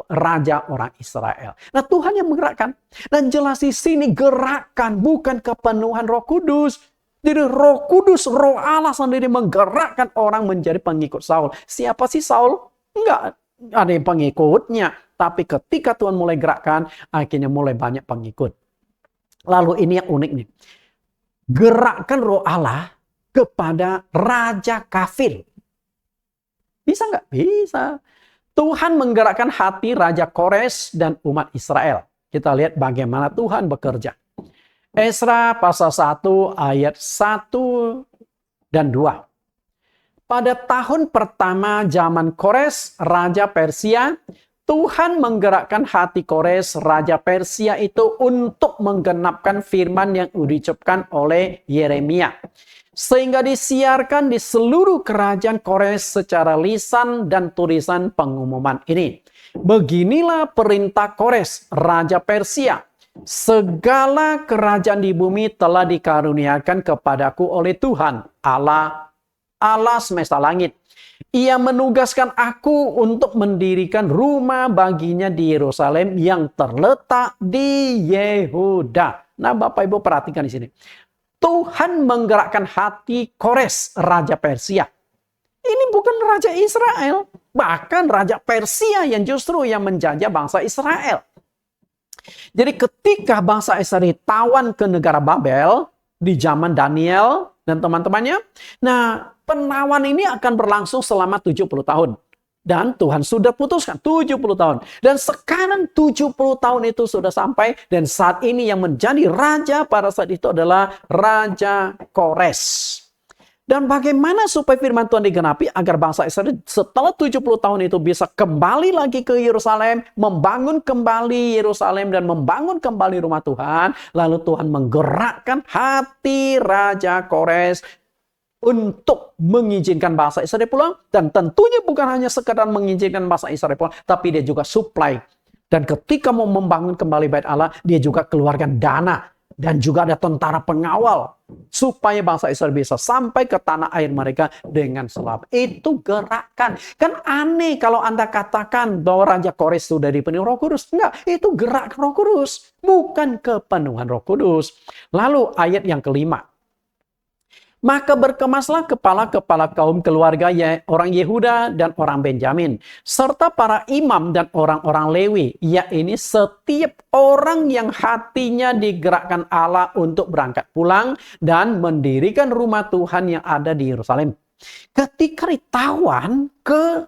raja orang Israel. Nah, Tuhan yang menggerakkan. Dan jelas di sini gerakan bukan kepenuhan Roh Kudus. Jadi Roh Kudus, Roh Allah sendiri menggerakkan orang menjadi pengikut Saul. Siapa sih Saul? Enggak ada yang pengikutnya. Tapi ketika Tuhan mulai gerakkan, akhirnya mulai banyak pengikut. Lalu ini yang unik nih. Gerakkan Roh Allah kepada raja kafir. Bisa nggak? Bisa. Tuhan menggerakkan hati Raja Kores dan umat Israel. Kita lihat bagaimana Tuhan bekerja. Esra pasal 1 ayat 1 dan 2. Pada tahun pertama zaman Kores, Raja Persia, Tuhan menggerakkan hati Kores, Raja Persia itu untuk menggenapkan firman yang diucapkan oleh Yeremia. Sehingga disiarkan di seluruh kerajaan Kores secara lisan dan tulisan pengumuman ini. Beginilah perintah Kores, Raja Persia. Segala kerajaan di bumi telah dikaruniakan kepadaku oleh Tuhan, Allah semesta langit. Ia menugaskan aku untuk mendirikan rumah baginya di Yerusalem yang terletak di Yehuda. Nah, Bapak Ibu perhatikan di sini. Tuhan menggerakkan hati Kores, Raja Persia. Ini bukan Raja Israel. Bahkan Raja Persia yang justru yang menjajah bangsa Israel. Jadi ketika bangsa Israel ditawan ke negara Babel di zaman Daniel dan teman-temannya. Nah, penawan ini akan berlangsung selama 70 tahun. Dan Tuhan sudah putuskan 70 tahun. Dan sekarang 70 tahun itu sudah sampai. Dan saat ini yang menjadi raja pada saat itu adalah Raja Kores. Dan bagaimana supaya firman Tuhan digenapi agar bangsa Israel setelah 70 tahun itu bisa kembali lagi ke Yerusalem, membangun kembali Yerusalem dan membangun kembali rumah Tuhan. Lalu Tuhan menggerakkan hati Raja Kores untuk mengizinkan bangsa Israel pulang. Dan tentunya bukan hanya sekedar mengizinkan bangsa Israel pulang, tapi dia juga supply. Dan ketika mau membangun kembali Bait Allah, dia juga keluarkan dana. Dan juga ada tentara pengawal. Supaya bangsa Israel bisa sampai ke tanah air mereka dengan selamat. Itu gerakan. Kan aneh kalau Anda katakan bahwa Raja Kores sudah dipenuhi Roh Kudus. Enggak, itu gerak Roh Kudus. Bukan kepenuhan Roh Kudus. Lalu ayat yang kelima. Maka berkemaslah kepala-kepala kaum keluarga orang Yehuda dan orang Benjamin, serta para imam dan orang-orang Lewi, yaitu setiap orang yang hatinya digerakkan Allah untuk berangkat pulang dan mendirikan rumah Tuhan yang ada di Yerusalem. Ketika ditawan ke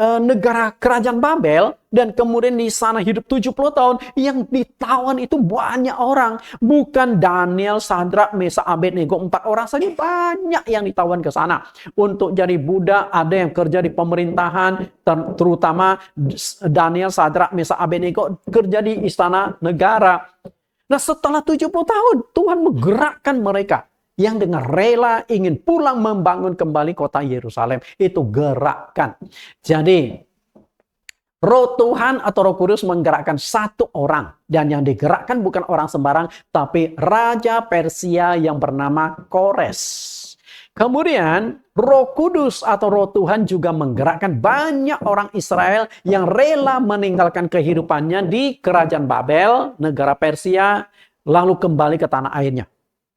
negara kerajaan Babel dan kemudian di sana hidup 70 tahun, yang ditawan itu banyak orang, bukan Daniel, Sadrak, Mesak, Abednego, 4 orang saja, banyak yang ditawan ke sana untuk jadi budak. Ada yang kerja di pemerintahan, terutama Daniel, Sadrak, Mesak, Abednego kerja di istana negara. Nah, setelah 70 tahun Tuhan menggerakkan mereka yang dengan rela ingin pulang membangun kembali kota Yerusalem. Itu gerakan. Jadi, Roh Tuhan atau Roh Kudus menggerakkan satu orang. Dan yang digerakkan bukan orang sembarang, tapi Raja Persia yang bernama Kores. Kemudian, Roh Kudus atau Roh Tuhan juga menggerakkan banyak orang Israel yang rela meninggalkan kehidupannya di kerajaan Babel, negara Persia, lalu kembali ke tanah airnya.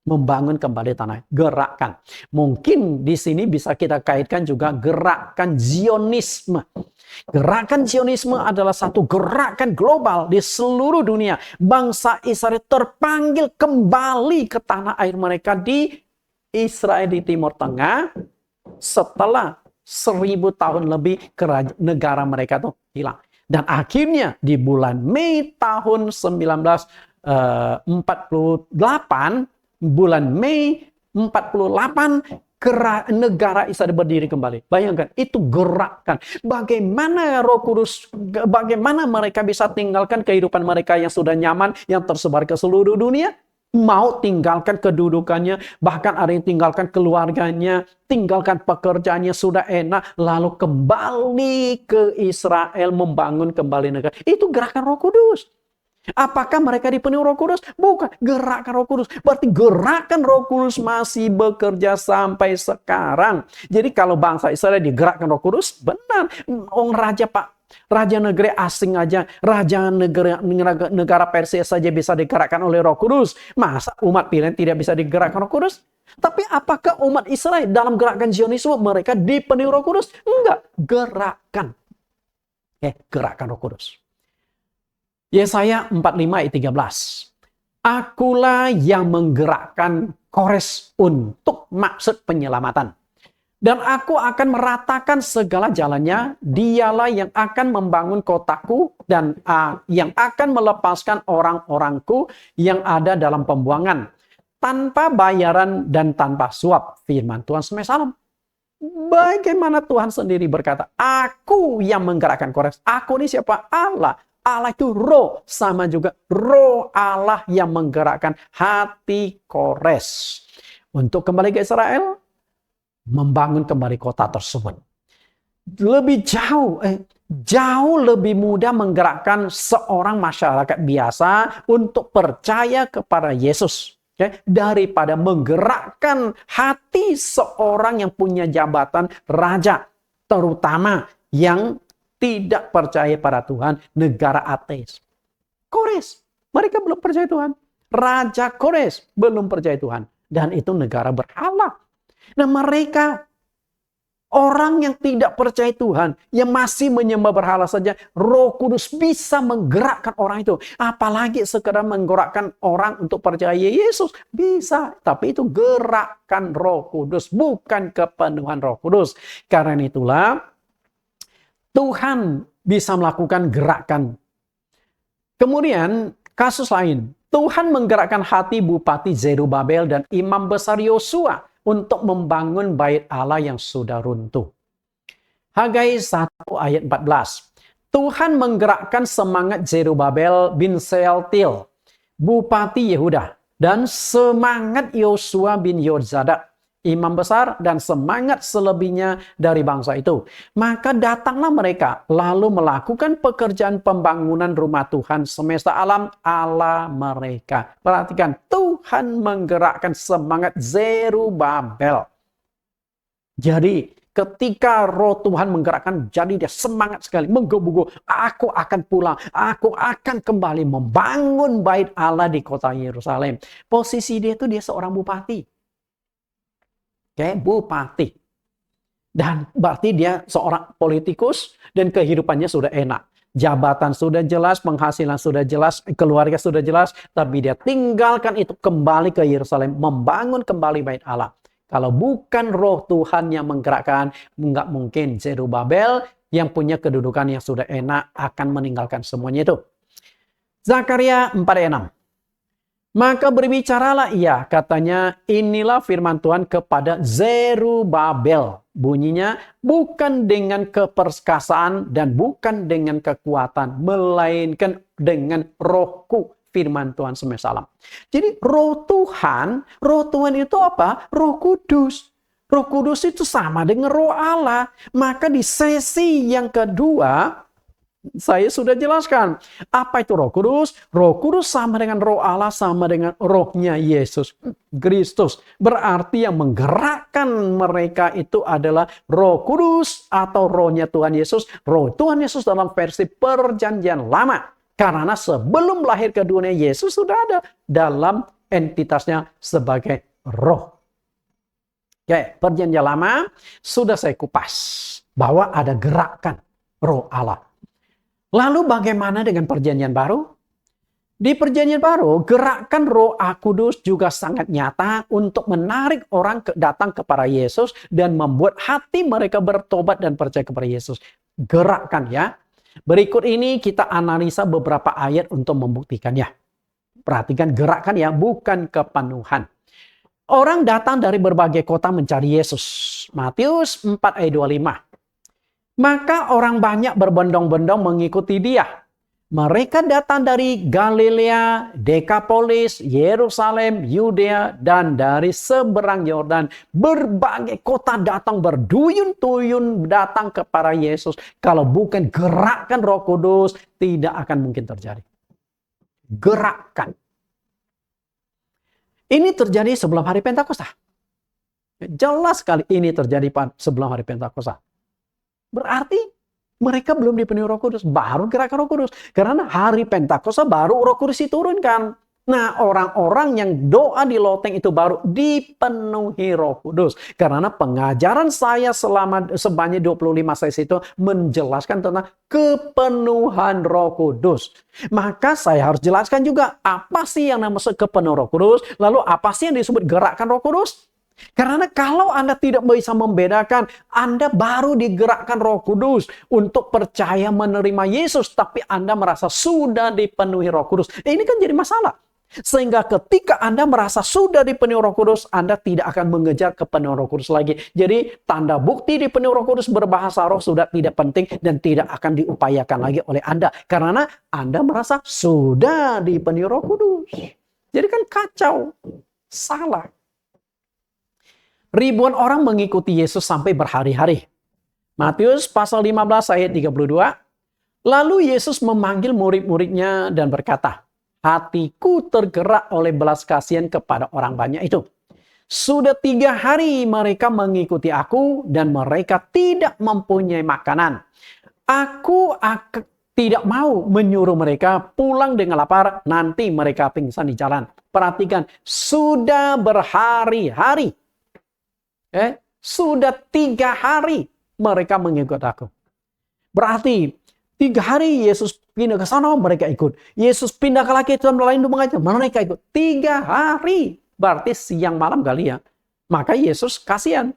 membangun kembali tanah, gerakan. Mungkin di sini bisa kita kaitkan juga gerakan Zionisme. Gerakan Zionisme adalah satu gerakan global di seluruh dunia. Bangsa Israel terpanggil kembali ke tanah air mereka di Israel di Timur Tengah setelah 1000 tahun lebih negara mereka itu hilang. Dan akhirnya di bulan Mei tahun 1948, bulan Mei 48, negara Israel berdiri kembali. Bayangkan, itu gerakan. Bagaimana Roh Kudus, bagaimana mereka bisa tinggalkan kehidupan mereka yang sudah nyaman, yang tersebar ke seluruh dunia? Mau tinggalkan kedudukannya, bahkan ada yang tinggalkan keluarganya, tinggalkan pekerjaannya sudah enak, lalu kembali ke Israel membangun kembali negara. Itu gerakan Roh Kudus. Apakah mereka dipenuhi Roh Kudus? Bukan, gerakan Roh Kudus. Berarti gerakan Roh Kudus masih bekerja sampai sekarang. Jadi kalau bangsa Israel digerakkan Roh Kudus, benar. Raja negeri asing aja, raja negara Persia saja bisa digerakkan oleh Roh Kudus. Masa umat pilihan tidak bisa digerakkan Roh Kudus? Tapi apakah umat Israel dalam gerakan Zionisme mereka dipenuhi Roh Kudus? Enggak, gerakan. Gerakan Roh Kudus. Yesaya 45 ayat 13. Akulah yang menggerakkan Kores untuk maksud penyelamatan. Dan aku akan meratakan segala jalannya. Dialah yang akan membangun kotaku dan yang akan melepaskan orang-orangku yang ada dalam pembuangan. Tanpa bayaran dan tanpa suap. Firman Tuhan semesta alam. Bagaimana Tuhan sendiri berkata, aku yang menggerakkan Kores. Aku ini siapa? Allah. Allah itu roh, sama juga roh Allah yang menggerakkan hati Kores. Untuk kembali ke Israel, membangun kembali kota tersebut. Lebih jauh lebih mudah menggerakkan seorang masyarakat biasa untuk percaya kepada Yesus. Daripada menggerakkan hati seorang yang punya jabatan raja. Terutama yang tidak percaya pada Tuhan, negara ateis. Kores, mereka belum percaya Tuhan. Raja Kores belum percaya Tuhan. Dan itu negara berhala. Nah mereka, orang yang tidak percaya Tuhan, yang masih menyembah berhala saja, Roh Kudus bisa menggerakkan orang itu. Apalagi sekedar menggerakkan orang untuk percaya Yesus. Bisa, tapi itu gerakan Roh Kudus, bukan kepenuhan Roh Kudus. Karena itulah, Tuhan bisa melakukan gerakan. Kemudian kasus lain. Tuhan menggerakkan hati Bupati Zerubabel dan Imam Besar Yosua untuk membangun bait Allah yang sudah runtuh. Hagai 1 ayat 14. Tuhan menggerakkan semangat Zerubabel bin Sealtiel, Bupati Yehuda, dan semangat Yosua bin Yozadak, imam besar, dan semangat selebihnya dari bangsa itu. Maka datanglah mereka, lalu melakukan pekerjaan pembangunan rumah Tuhan semesta alam Allah mereka. Perhatikan, Tuhan menggerakkan semangat Zerubabel. Jadi, ketika roh Tuhan menggerakkan, jadi dia semangat sekali, menggebu-gebu. Aku akan pulang, aku akan kembali membangun bait Allah di kota Yerusalem. Posisi dia itu dia seorang bupati. Bupati. Dan berarti dia seorang politikus dan kehidupannya sudah enak. Jabatan sudah jelas, penghasilan sudah jelas, keluarga sudah jelas. Tapi dia tinggalkan itu, kembali ke Yerusalem, membangun kembali bait Allah. Kalau bukan roh Tuhan yang menggerakkan, nggak mungkin Zerubabel yang punya kedudukan yang sudah enak akan meninggalkan semuanya itu. Zakaria 4 ayat 6. Maka berbicaralah ia, katanya, inilah firman Tuhan kepada Zerubabel. Bunyinya, bukan dengan keperkasaan dan bukan dengan kekuatan, melainkan dengan rohku, firman Tuhan semesta alam. Jadi roh Tuhan itu apa? Roh Kudus. Roh Kudus itu sama dengan roh Allah. Maka di sesi yang kedua, saya sudah jelaskan. Apa itu Roh Kudus? Roh Kudus sama dengan roh Allah, sama dengan rohnya Yesus Kristus. Berarti yang menggerakkan mereka itu adalah Roh Kudus atau rohnya Tuhan Yesus. Roh Tuhan Yesus dalam versi Perjanjian Lama. Karena sebelum lahir ke dunia, Yesus sudah ada dalam entitasnya sebagai roh. Oke, perjanjian lama sudah saya kupas bahwa ada gerakan roh Allah. Lalu bagaimana dengan perjanjian baru? Di perjanjian baru, gerakan roh Kudus juga sangat nyata untuk menarik orang datang kepada Yesus dan membuat hati mereka bertobat dan percaya kepada Yesus. Gerakan ya. Berikut ini kita analisa beberapa ayat untuk membuktikannya. Perhatikan gerakan ya, bukan kepenuhan. Orang datang dari berbagai kota mencari Yesus. Matius 4 ayat 25. Maka orang banyak berbondong-bondong mengikuti dia. Mereka datang dari Galilea, Dekapolis, Yerusalem, Yudea, dan dari seberang Yordan. Berbagai kota datang berduyun-tuyun datang kepada Yesus. Kalau bukan gerakan Roh Kudus, tidak akan mungkin terjadi. Gerakan. Ini terjadi sebelum hari Pentakosta. Jelas sekali ini terjadi sebelum hari Pentakosta. Berarti mereka belum dipenuhi Roh Kudus. Baru gerakan Roh Kudus. Karena hari Pentakosta baru Roh Kudus diturunkan. Nah, orang-orang yang doa di loteng itu baru dipenuhi Roh Kudus. Karena pengajaran saya selama sebanyak 25 sesi itu menjelaskan tentang kepenuhan Roh Kudus. Maka saya harus jelaskan juga apa sih yang maksud kepenuhan Roh Kudus, lalu apa sih yang disebut gerakan Roh Kudus? Karena kalau Anda tidak bisa membedakan, Anda baru digerakkan Roh Kudus untuk percaya menerima Yesus, tapi Anda merasa sudah dipenuhi Roh Kudus. Ini kan jadi masalah. Sehingga ketika Anda merasa sudah dipenuhi Roh Kudus, Anda tidak akan mengejar kepenuhan Roh Kudus lagi. Jadi tanda bukti dipenuhi Roh Kudus berbahasa roh sudah tidak penting dan tidak akan diupayakan lagi oleh Anda. Karena Anda merasa sudah dipenuhi Roh Kudus. Jadi kan kacau. Salah. Ribuan orang mengikuti Yesus sampai berhari-hari. Matius pasal 15 ayat 32. Lalu Yesus memanggil murid-muridnya dan berkata, hatiku tergerak oleh belas kasihan kepada orang banyak itu. Sudah 3 hari mereka mengikuti aku dan mereka tidak mempunyai makanan. Aku tidak mau menyuruh mereka pulang dengan lapar, nanti mereka pingsan di jalan. Perhatikan, sudah berhari-hari. Sudah 3 hari mereka mengikut aku. Berarti 3 hari Yesus pindah ke sana, mereka ikut. Yesus pindah ke laki Tuhan lain mengajar, mereka ikut. 3 hari. Berarti siang malam kali ya. Maka Yesus kasihan.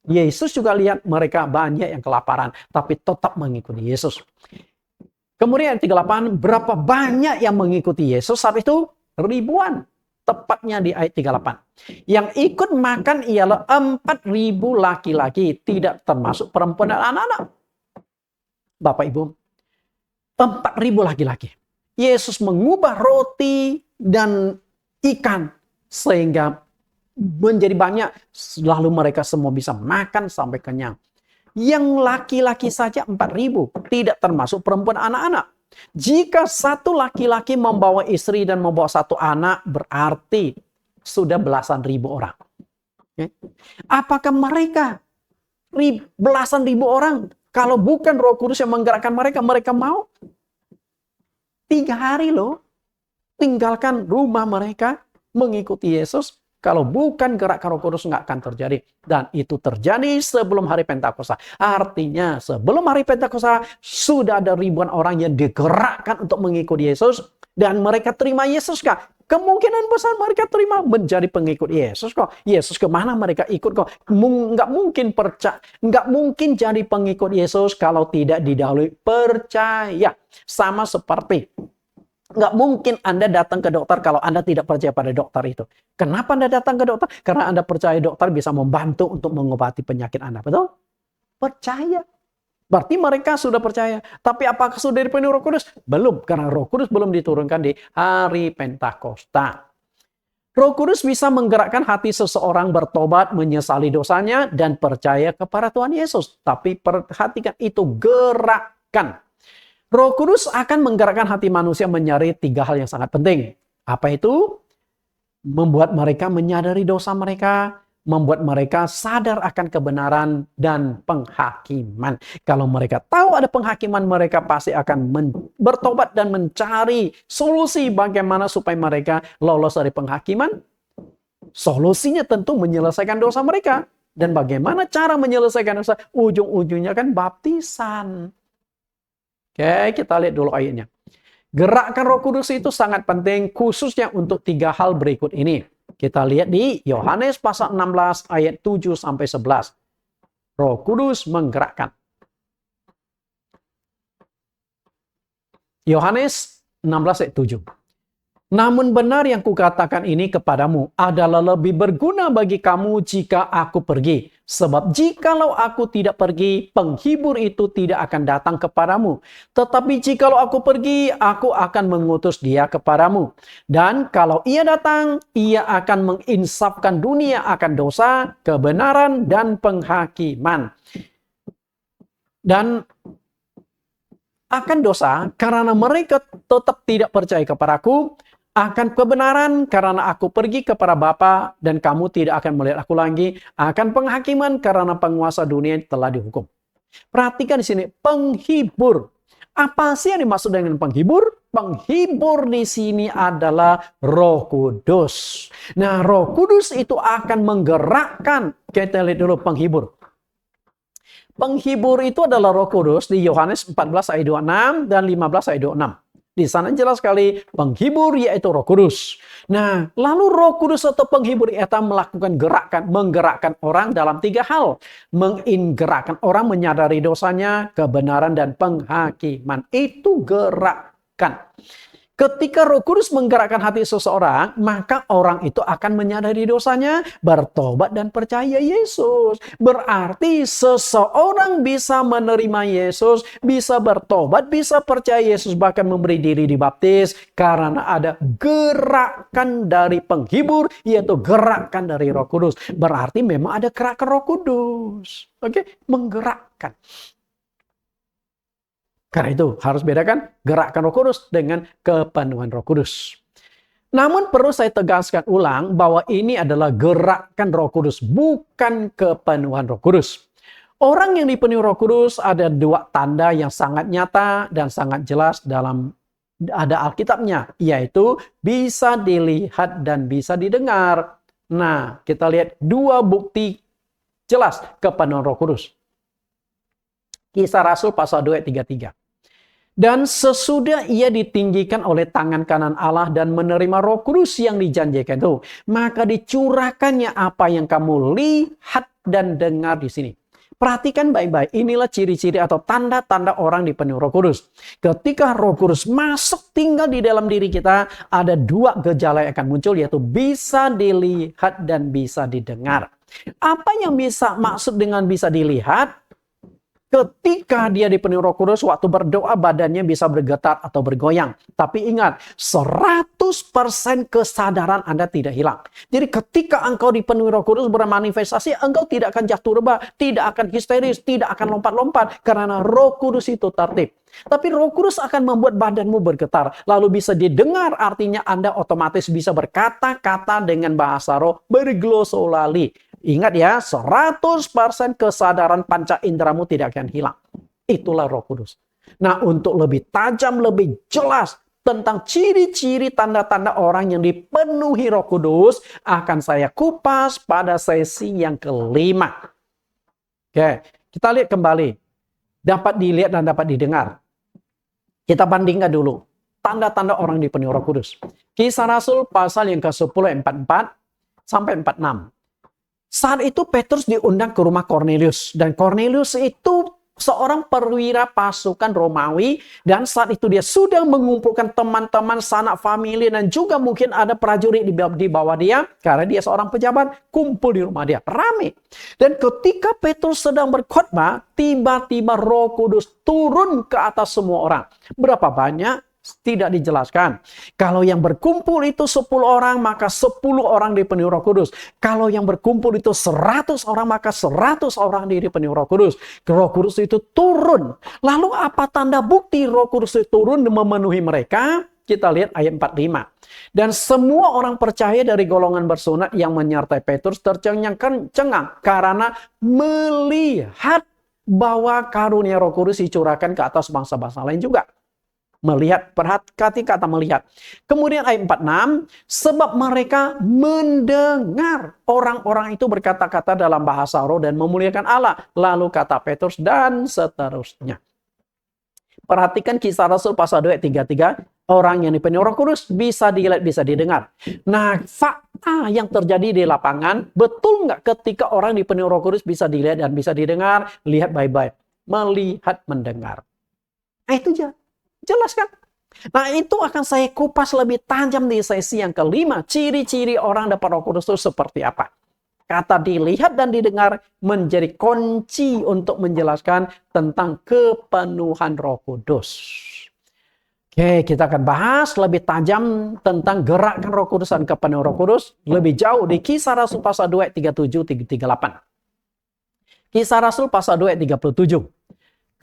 Yesus juga lihat mereka banyak yang kelaparan, tapi tetap mengikuti Yesus. Kemudian 38, berapa banyak yang mengikuti Yesus saat itu? Ribuan. Tepatnya di ayat 38. Yang ikut makan ialah 4.000 laki-laki, tidak termasuk perempuan dan anak-anak. Bapak Ibu, 4.000 laki-laki. Yesus mengubah roti dan ikan sehingga menjadi banyak. Lalu mereka semua bisa makan sampai kenyang. Yang laki-laki saja 4.000, tidak termasuk perempuan anak-anak. Jika satu laki-laki membawa istri dan membawa 1 anak, berarti sudah belasan ribu orang. Apakah mereka belasan ribu orang, kalau bukan Roh Kudus yang menggerakkan mereka, mereka mau? 3 hari loh, tinggalkan rumah mereka, mengikuti Yesus. Kalau bukan gerakan Roh Kudus nggak akan terjadi. Dan itu terjadi sebelum hari Pentakosta. Artinya sebelum hari Pentakosta sudah ada ribuan orang yang digerakkan untuk mengikuti Yesus. Dan mereka terima Yesus kah? Kemungkinan besar mereka terima menjadi pengikut Yesus kok. Yesus kemana mereka ikut kok. Nggak mungkin percaya, nggak mungkin jadi pengikut Yesus kalau tidak didahului percaya. Sama seperti nggak mungkin Anda datang ke dokter kalau Anda tidak percaya pada dokter itu. Kenapa Anda datang ke dokter? Karena Anda percaya dokter bisa membantu untuk mengobati penyakit Anda. Betul? Percaya. Berarti mereka sudah percaya. Tapi apakah sudah dipenuhi Roh Kudus? Belum. Karena Roh Kudus belum diturunkan di hari Pentakosta. Roh Kudus bisa menggerakkan hati seseorang bertobat, menyesali dosanya, dan percaya kepada Tuhan Yesus. Tapi perhatikan itu gerakan. Roh Kudus akan menggerakkan hati manusia menyadari 3 hal yang sangat penting. Apa itu? Membuat mereka menyadari dosa mereka, membuat mereka sadar akan kebenaran dan penghakiman. Kalau mereka tahu ada penghakiman, mereka pasti akan bertobat dan mencari solusi bagaimana supaya mereka lolos dari penghakiman. Solusinya tentu menyelesaikan dosa mereka. Dan bagaimana cara menyelesaikan dosa? Ujung-ujungnya kan baptisan. Oke, kita lihat dulu ayatnya. Gerakan Roh Kudus itu sangat penting, khususnya untuk 3 hal berikut ini. Kita lihat di Yohanes pasal 16 ayat 7 sampai 11. Roh Kudus menggerakkan. Yohanes 16 ayat 7. Namun benar yang kukatakan ini kepadamu adalah lebih berguna bagi kamu jika aku pergi. Sebab jikalau aku tidak pergi, penghibur itu tidak akan datang kepadamu. Tetapi jikalau aku pergi, aku akan mengutus dia kepadamu. Dan kalau ia datang, ia akan menginsafkan dunia akan dosa, kebenaran, dan penghakiman. Dan akan dosa karena mereka tetap tidak percaya kepadaku, akan kebenaran karena aku pergi kepada Bapa dan kamu tidak akan melihat aku lagi, akan penghakiman karena penguasa dunia telah dihukum. Perhatikan di sini, penghibur. Apa sih yang dimaksud dengan penghibur? Penghibur di sini adalah Roh Kudus. Nah, Roh Kudus itu akan menggerakkan. Kita lihat dulu penghibur. Penghibur itu adalah Roh Kudus di Yohanes 14 ayat 26 dan 15 ayat 26. Di sana jelas sekali penghibur yaitu Roh Kudus. Nah, lalu Roh Kudus atau penghibur itu melakukan gerakan, menggerakkan orang dalam 3 hal. Menggerakkan orang menyadari dosanya, kebenaran, dan penghakiman. Itu gerakan. Ketika Roh Kudus menggerakkan hati seseorang, maka orang itu akan menyadari dosanya, bertobat dan percaya Yesus. Berarti seseorang bisa menerima Yesus, bisa bertobat, bisa percaya Yesus, bahkan memberi diri dibaptis karena ada gerakan dari penghibur, yaitu gerakan dari Roh Kudus. Berarti memang ada gerakan Roh Kudus. Oke, menggerakkan. Karena itu harus bedakan gerakan Roh Kudus dengan kepenuhan Roh Kudus. Namun perlu saya tegaskan ulang bahwa ini adalah gerakan Roh Kudus, bukan kepenuhan Roh Kudus. Orang yang dipenuhi Roh Kudus ada 2 tanda yang sangat nyata dan sangat jelas dalam ada Alkitabnya, yaitu bisa dilihat dan bisa didengar. Nah, kita lihat 2 bukti jelas kepenuhan Roh Kudus. Kisah Rasul pasal 2 ayat 33. Dan sesudah ia ditinggikan oleh tangan kanan Allah dan menerima Roh Kudus yang dijanjikan itu, maka dicurahkannya apa yang kamu lihat dan dengar di sini. Perhatikan baik-baik, inilah ciri-ciri atau tanda-tanda orang dipenuhi Roh Kudus. Ketika Roh Kudus masuk tinggal di dalam diri kita, ada 2 gejala yang akan muncul, yaitu bisa dilihat dan bisa didengar. Apa yang bisa maksud dengan bisa dilihat? Ketika dia dipenuhi Roh Kudus, waktu berdoa badannya bisa bergetar atau bergoyang. Tapi ingat, 100% kesadaran Anda tidak hilang. Jadi ketika engkau dipenuhi Roh Kudus bermanifestasi, engkau tidak akan jatuh rebah, tidak akan histeris, tidak akan lompat-lompat. Karena Roh Kudus itu tertib. Tapi Roh Kudus akan membuat badanmu bergetar. Lalu bisa didengar, artinya Anda otomatis bisa berkata-kata dengan bahasa roh, berglosolali. Ingat ya, 100% kesadaran panca inderamu tidak akan hilang. Itulah Roh Kudus. Nah, untuk lebih tajam, lebih jelas tentang ciri-ciri tanda-tanda orang yang dipenuhi Roh Kudus, akan saya kupas pada sesi yang kelima. Oke, kita lihat kembali. Dapat dilihat dan dapat didengar. Kita bandingkan dulu tanda-tanda orang dipenuhi Roh Kudus. Kisah Rasul pasal yang ke-10 ayat 44 sampai 46. Saat itu Petrus diundang ke rumah Kornelius. Dan Kornelius itu seorang perwira pasukan Romawi. Dan saat itu dia sudah mengumpulkan teman-teman, sanak famili, dan juga mungkin ada prajurit di bawah dia. Karena dia seorang pejabat, kumpul di rumah dia. Rame. Dan ketika Petrus sedang berkhotbah, tiba-tiba Roh Kudus turun ke atas semua orang. Berapa banyak? Tidak dijelaskan. Kalau yang berkumpul itu 10 orang, maka 10 orang dipenuhi Roh Kudus. Kalau yang berkumpul itu 100 orang, maka 100 orang dipenuhi Roh Kudus. Roh Kudus itu turun. Lalu apa tanda bukti Roh Kudus itu turun dan memenuhi mereka? kita lihat ayat 45. Dan semua orang percaya dari golongan bersunat yang menyertai Petrus tercengang-cengang karena melihat bahwa karunia Roh Kudus dicurahkan ke atas bangsa-bangsa lain juga. Melihat, perhati kata melihat. Kemudian ayat 46, sebab mereka mendengar orang-orang itu berkata-kata dalam bahasa roh dan memuliakan Allah. Lalu kata Petrus dan seterusnya. Perhatikan Kisah Rasul pasal 2 ayat 33, orang yang dipenuhi Roh Kudus bisa dilihat, bisa didengar. Nah, fakta yang terjadi di lapangan, betul nggak ketika orang dipenuhi Roh Kudus bisa dilihat dan bisa didengar? Lihat baik-baik. Melihat, mendengar. Nah, itu jelas kan? Nah, itu akan saya kupas lebih tajam di sesi yang kelima. Ciri-ciri orang dapat Roh Kudus itu seperti apa? Kata dilihat dan didengar menjadi kunci untuk menjelaskan tentang kepenuhan Roh Kudus. Oke, kita akan bahas lebih tajam tentang gerakan Roh Kudus dan kepenuhan Roh Kudus lebih jauh di Kisah Rasul pasal 2 ayat 37-38. Kisah Rasul pasal 2 ayat 37.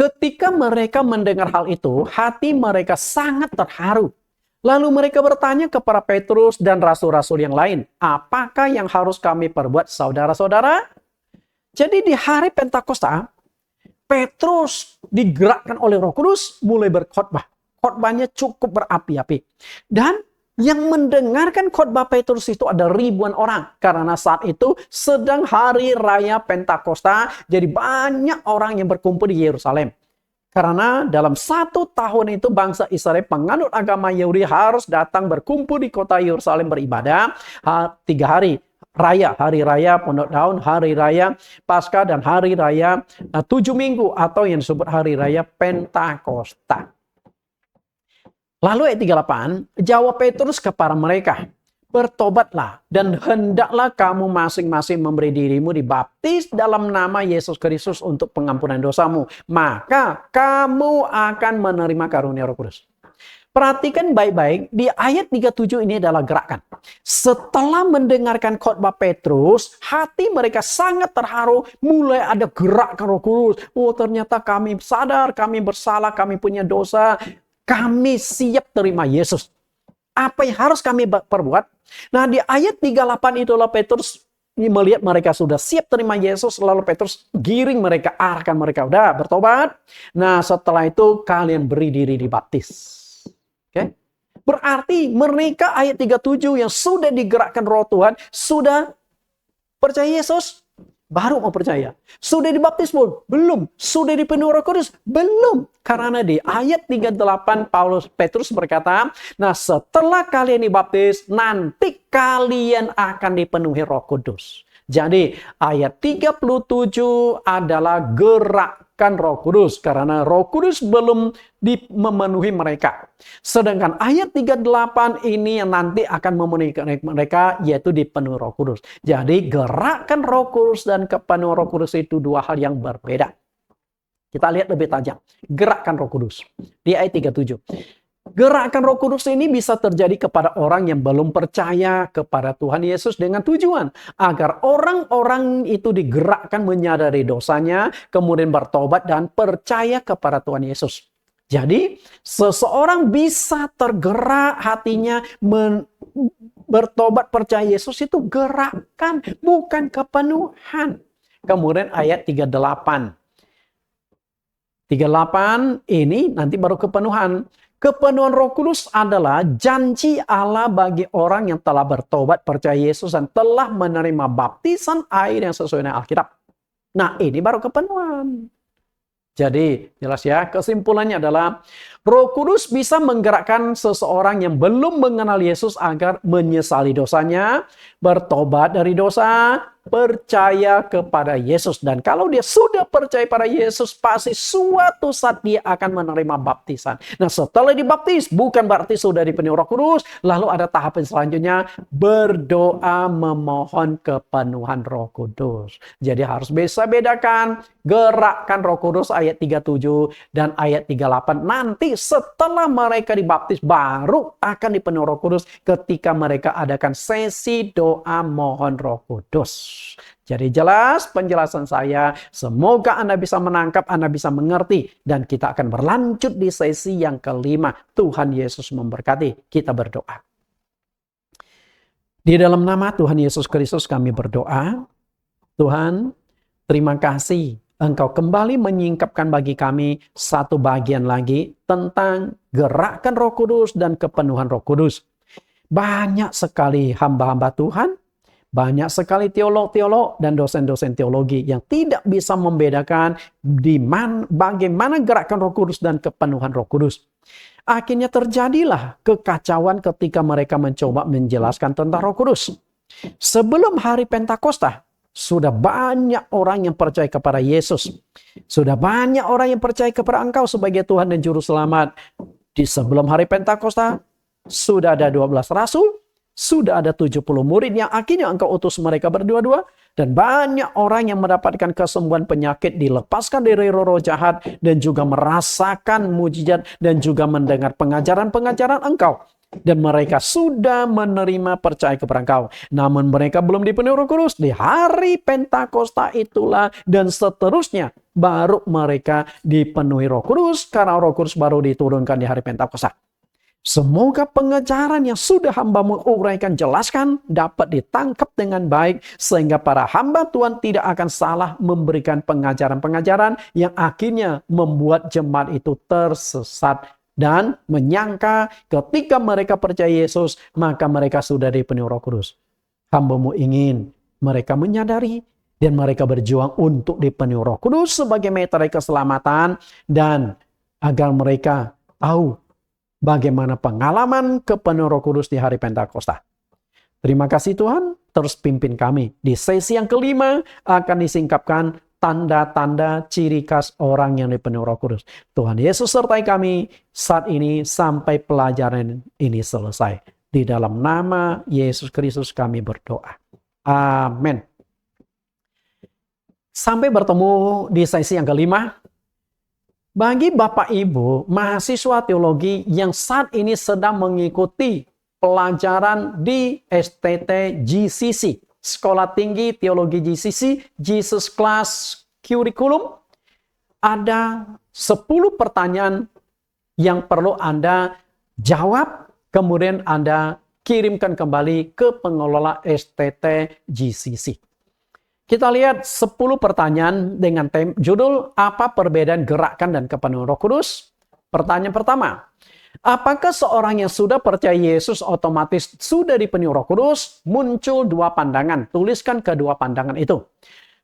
Ketika mereka mendengar hal itu, hati mereka sangat terharu. Lalu mereka bertanya kepada Petrus dan rasul-rasul yang lain, apakah yang harus kami perbuat, saudara-saudara? Jadi di hari Pentakosta, Petrus digerakkan oleh Roh Kudus mulai berkhotbah. Khotbahnya cukup berapi-api. Dan yang mendengarkan khotbah Petrus itu ada ribuan orang. Karena saat itu sedang hari raya Pentakosta. Jadi banyak orang yang berkumpul di Yerusalem. Karena dalam 1 tahun itu bangsa Israel penganut agama Yahudi harus datang berkumpul di kota Yerusalem beribadah 3 hari. Hari raya Pondok Daun, hari raya Paskah, dan hari raya 7 minggu atau yang disebut hari raya Pentakosta. Lalu ayat 38, jawab Petrus kepada mereka, bertobatlah dan hendaklah kamu masing-masing memberi dirimu dibaptis dalam nama Yesus Kristus untuk pengampunan dosamu. Maka kamu akan menerima karunia Roh Kudus. Perhatikan baik-baik, di ayat 37 ini adalah gerakan. Setelah mendengarkan khotbah Petrus, hati mereka sangat terharu, mulai ada gerakan Roh Kudus. Oh, ternyata kami sadar, kami bersalah, kami punya dosa. Kami siap terima Yesus. Apa yang harus kami perbuat? Nah, di ayat 38 itulah Petrus melihat mereka sudah siap terima Yesus. Lalu Petrus giring mereka, arahkan mereka. Udah, bertobat. Nah, setelah itu kalian beri diri dibaptis. Oke? Berarti mereka ayat 37 yang sudah digerakkan Roh Tuhan, sudah percaya Yesus, baru mau percaya. Sudah dibaptis pun? Belum. Sudah dipenuhi Roh Kudus? Belum. Karena di ayat 38 Petrus berkata, nah setelah kalian dibaptis, nanti kalian akan dipenuhi Roh Kudus. Jadi ayat 37 adalah gerakan Roh Kudus karena Roh Kudus belum memenuhi mereka. Sedangkan ayat 38 ini yang nanti akan memenuhi mereka yaitu dipenuhi Roh Kudus. Jadi gerakan Roh Kudus dan kepenuhan Roh Kudus itu dua hal yang berbeda. Kita lihat lebih tajam. Gerakan Roh Kudus di ayat 37. Gerakan Roh Kudus ini bisa terjadi kepada orang yang belum percaya kepada Tuhan Yesus dengan tujuan agar orang-orang itu digerakkan menyadari dosanya, kemudian bertobat dan percaya kepada Tuhan Yesus. Jadi, seseorang bisa tergerak hatinya bertobat percaya Yesus itu gerakan, bukan kepenuhan. Kemudian ayat 38. 38 ini nanti baru kepenuhan. Kepenuhan Roh Kudus adalah janji Allah bagi orang yang telah bertobat percaya Yesus dan telah menerima baptisan air yang sesuai dengan Alkitab. Nah, ini baru kepenuhan. Jadi, jelas ya, kesimpulannya adalah Roh Kudus bisa menggerakkan seseorang yang belum mengenal Yesus agar menyesali dosanya, bertobat dari dosa, percaya kepada Yesus. Dan kalau dia sudah percaya pada Yesus, pasti suatu saat dia akan menerima baptisan. Nah, setelah dibaptis, bukan berarti sudah dipenuhi Roh Kudus, lalu ada tahapan selanjutnya, berdoa memohon kepenuhan Roh Kudus. Jadi harus bisa bedakan gerakan Roh Kudus ayat 37 dan ayat 38. Nanti setelah mereka dibaptis, baru akan dipenuhi Roh Kudus ketika mereka adakan sesi doa mohon Roh Kudus. Jadi jelas penjelasan saya. Semoga Anda bisa menangkap, Anda bisa mengerti. Dan kita akan berlanjut di sesi yang kelima. Tuhan Yesus memberkati. Kita berdoa. Di dalam nama Tuhan Yesus Kristus kami berdoa. Tuhan, terima kasih Engkau kembali menyingkapkan bagi kami satu bagian lagi tentang gerakan Roh Kudus dan kepenuhan Roh Kudus. Banyak sekali hamba-hamba Tuhan, banyak sekali teolog-teolog dan dosen-dosen teologi yang tidak bisa membedakan bagaimana gerakan Roh Kudus dan kepenuhan Roh Kudus. Akhirnya terjadilah kekacauan ketika mereka mencoba menjelaskan tentang Roh Kudus. Sebelum hari Pentakosta, sudah banyak orang yang percaya kepada Yesus. Sudah banyak orang yang percaya kepada Engkau sebagai Tuhan dan Juru Selamat. Di sebelum hari Pentakosta, sudah ada 12 rasul, sudah ada 70 murid yang akhirnya Engkau utus mereka berdua-dua. Dan banyak orang yang mendapatkan kesembuhan penyakit, dilepaskan dari roh-roh jahat, dan juga merasakan mujizat, dan juga mendengar pengajaran-pengajaran Engkau. Dan mereka sudah menerima percaya kepada Engkau. Namun mereka belum dipenuhi Roh Kudus. Di hari Pentakosta itulah dan seterusnya baru mereka dipenuhi Roh Kudus. Karena Roh Kudus baru diturunkan di hari Pentakosta. Semoga pengajaran yang sudah hamba-Mu uraikan, jelaskan, dapat ditangkap dengan baik. Sehingga para hamba Tuhan tidak akan salah memberikan pengajaran-pengajaran yang akhirnya membuat jemaat itu tersesat. Dan menyangka ketika mereka percaya Yesus, maka mereka sudah dipenuhi Roh Kudus. Hamba-Mu ingin mereka menyadari dan mereka berjuang untuk dipenuhi Roh Kudus sebagai metode keselamatan. Dan agar mereka tahu bagaimana pengalaman kepenuhan Roh Kudus di hari Pentakosta. Terima kasih Tuhan, terus pimpin kami. Di sesi yang kelima akan disingkapkan tanda-tanda ciri khas orang yang dipenuhi Roh Kudus. Tuhan Yesus sertai kami saat ini sampai pelajaran ini selesai. Di dalam nama Yesus Kristus kami berdoa. Amin. Sampai bertemu di sesi yang kelima. Bagi Bapak Ibu mahasiswa teologi yang saat ini sedang mengikuti pelajaran di STT GCC, Sekolah Tinggi Teologi GCC, Jesus Class Curriculum, ada 10 pertanyaan yang perlu Anda jawab, kemudian Anda kirimkan kembali ke pengelola STT GCC. Kita lihat 10 pertanyaan dengan judul apa perbedaan gerakan dan kepenuhan Roh Kudus. Pertanyaan pertama, apakah seorang yang sudah percaya Yesus otomatis sudah dipenuhi Roh Kudus? Muncul 2 pandangan. Tuliskan kedua pandangan itu.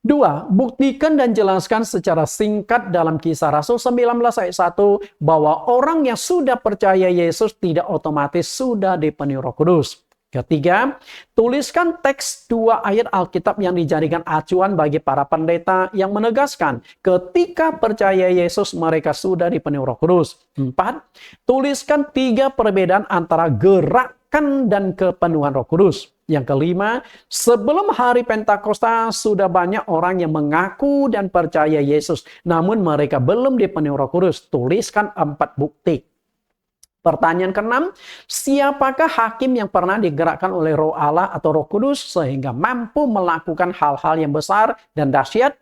2. Buktikan dan jelaskan secara singkat dalam Kisah Rasul 19 ayat 1 bahwa orang yang sudah percaya Yesus tidak otomatis sudah dipenuhi Roh Kudus. Ketiga, tuliskan teks 2 ayat Alkitab yang dijadikan acuan bagi para pendeta yang menegaskan ketika percaya Yesus mereka sudah dipenuhi Roh Kudus. 4, tuliskan 3 perbedaan antara gerakan dan kepenuhan Roh Kudus. Yang kelima, sebelum hari Pentakosta sudah banyak orang yang mengaku dan percaya Yesus, namun mereka belum dipenuhi Roh Kudus. Tuliskan 4 bukti. Pertanyaan ke-6, siapakah hakim yang pernah digerakkan oleh Roh Allah atau Roh Kudus sehingga mampu melakukan hal-hal yang besar dan dahsyat?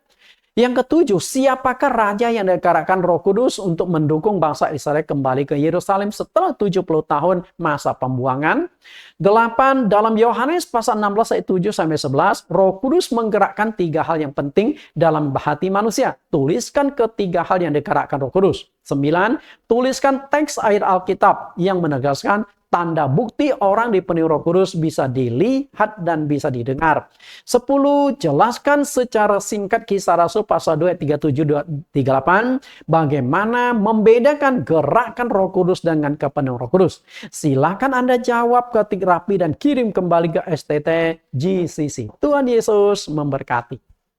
Yang ke-7, siapakah raja yang digerakkan Roh Kudus untuk mendukung bangsa Israel kembali ke Yerusalem setelah 70 tahun masa pembuangan? 8, dalam Yohanes pasal 16 ayat 7-11, Roh Kudus menggerakkan 3 hal yang penting dalam hati manusia. Tuliskan ketiga hal yang digerakkan Roh Kudus. 9, tuliskan teks ayat Alkitab yang menegaskan tanda bukti orang dipenuhi Roh Kudus bisa dilihat dan bisa didengar. 10, jelaskan secara singkat Kisah Rasul pasal 2 ayat 37-38 bagaimana membedakan gerakan Roh Kudus dengan kepenuhan Roh Kudus. Silakan Anda jawab, ketik rapi dan kirim kembali ke STT GCC. Tuhan Yesus memberkati.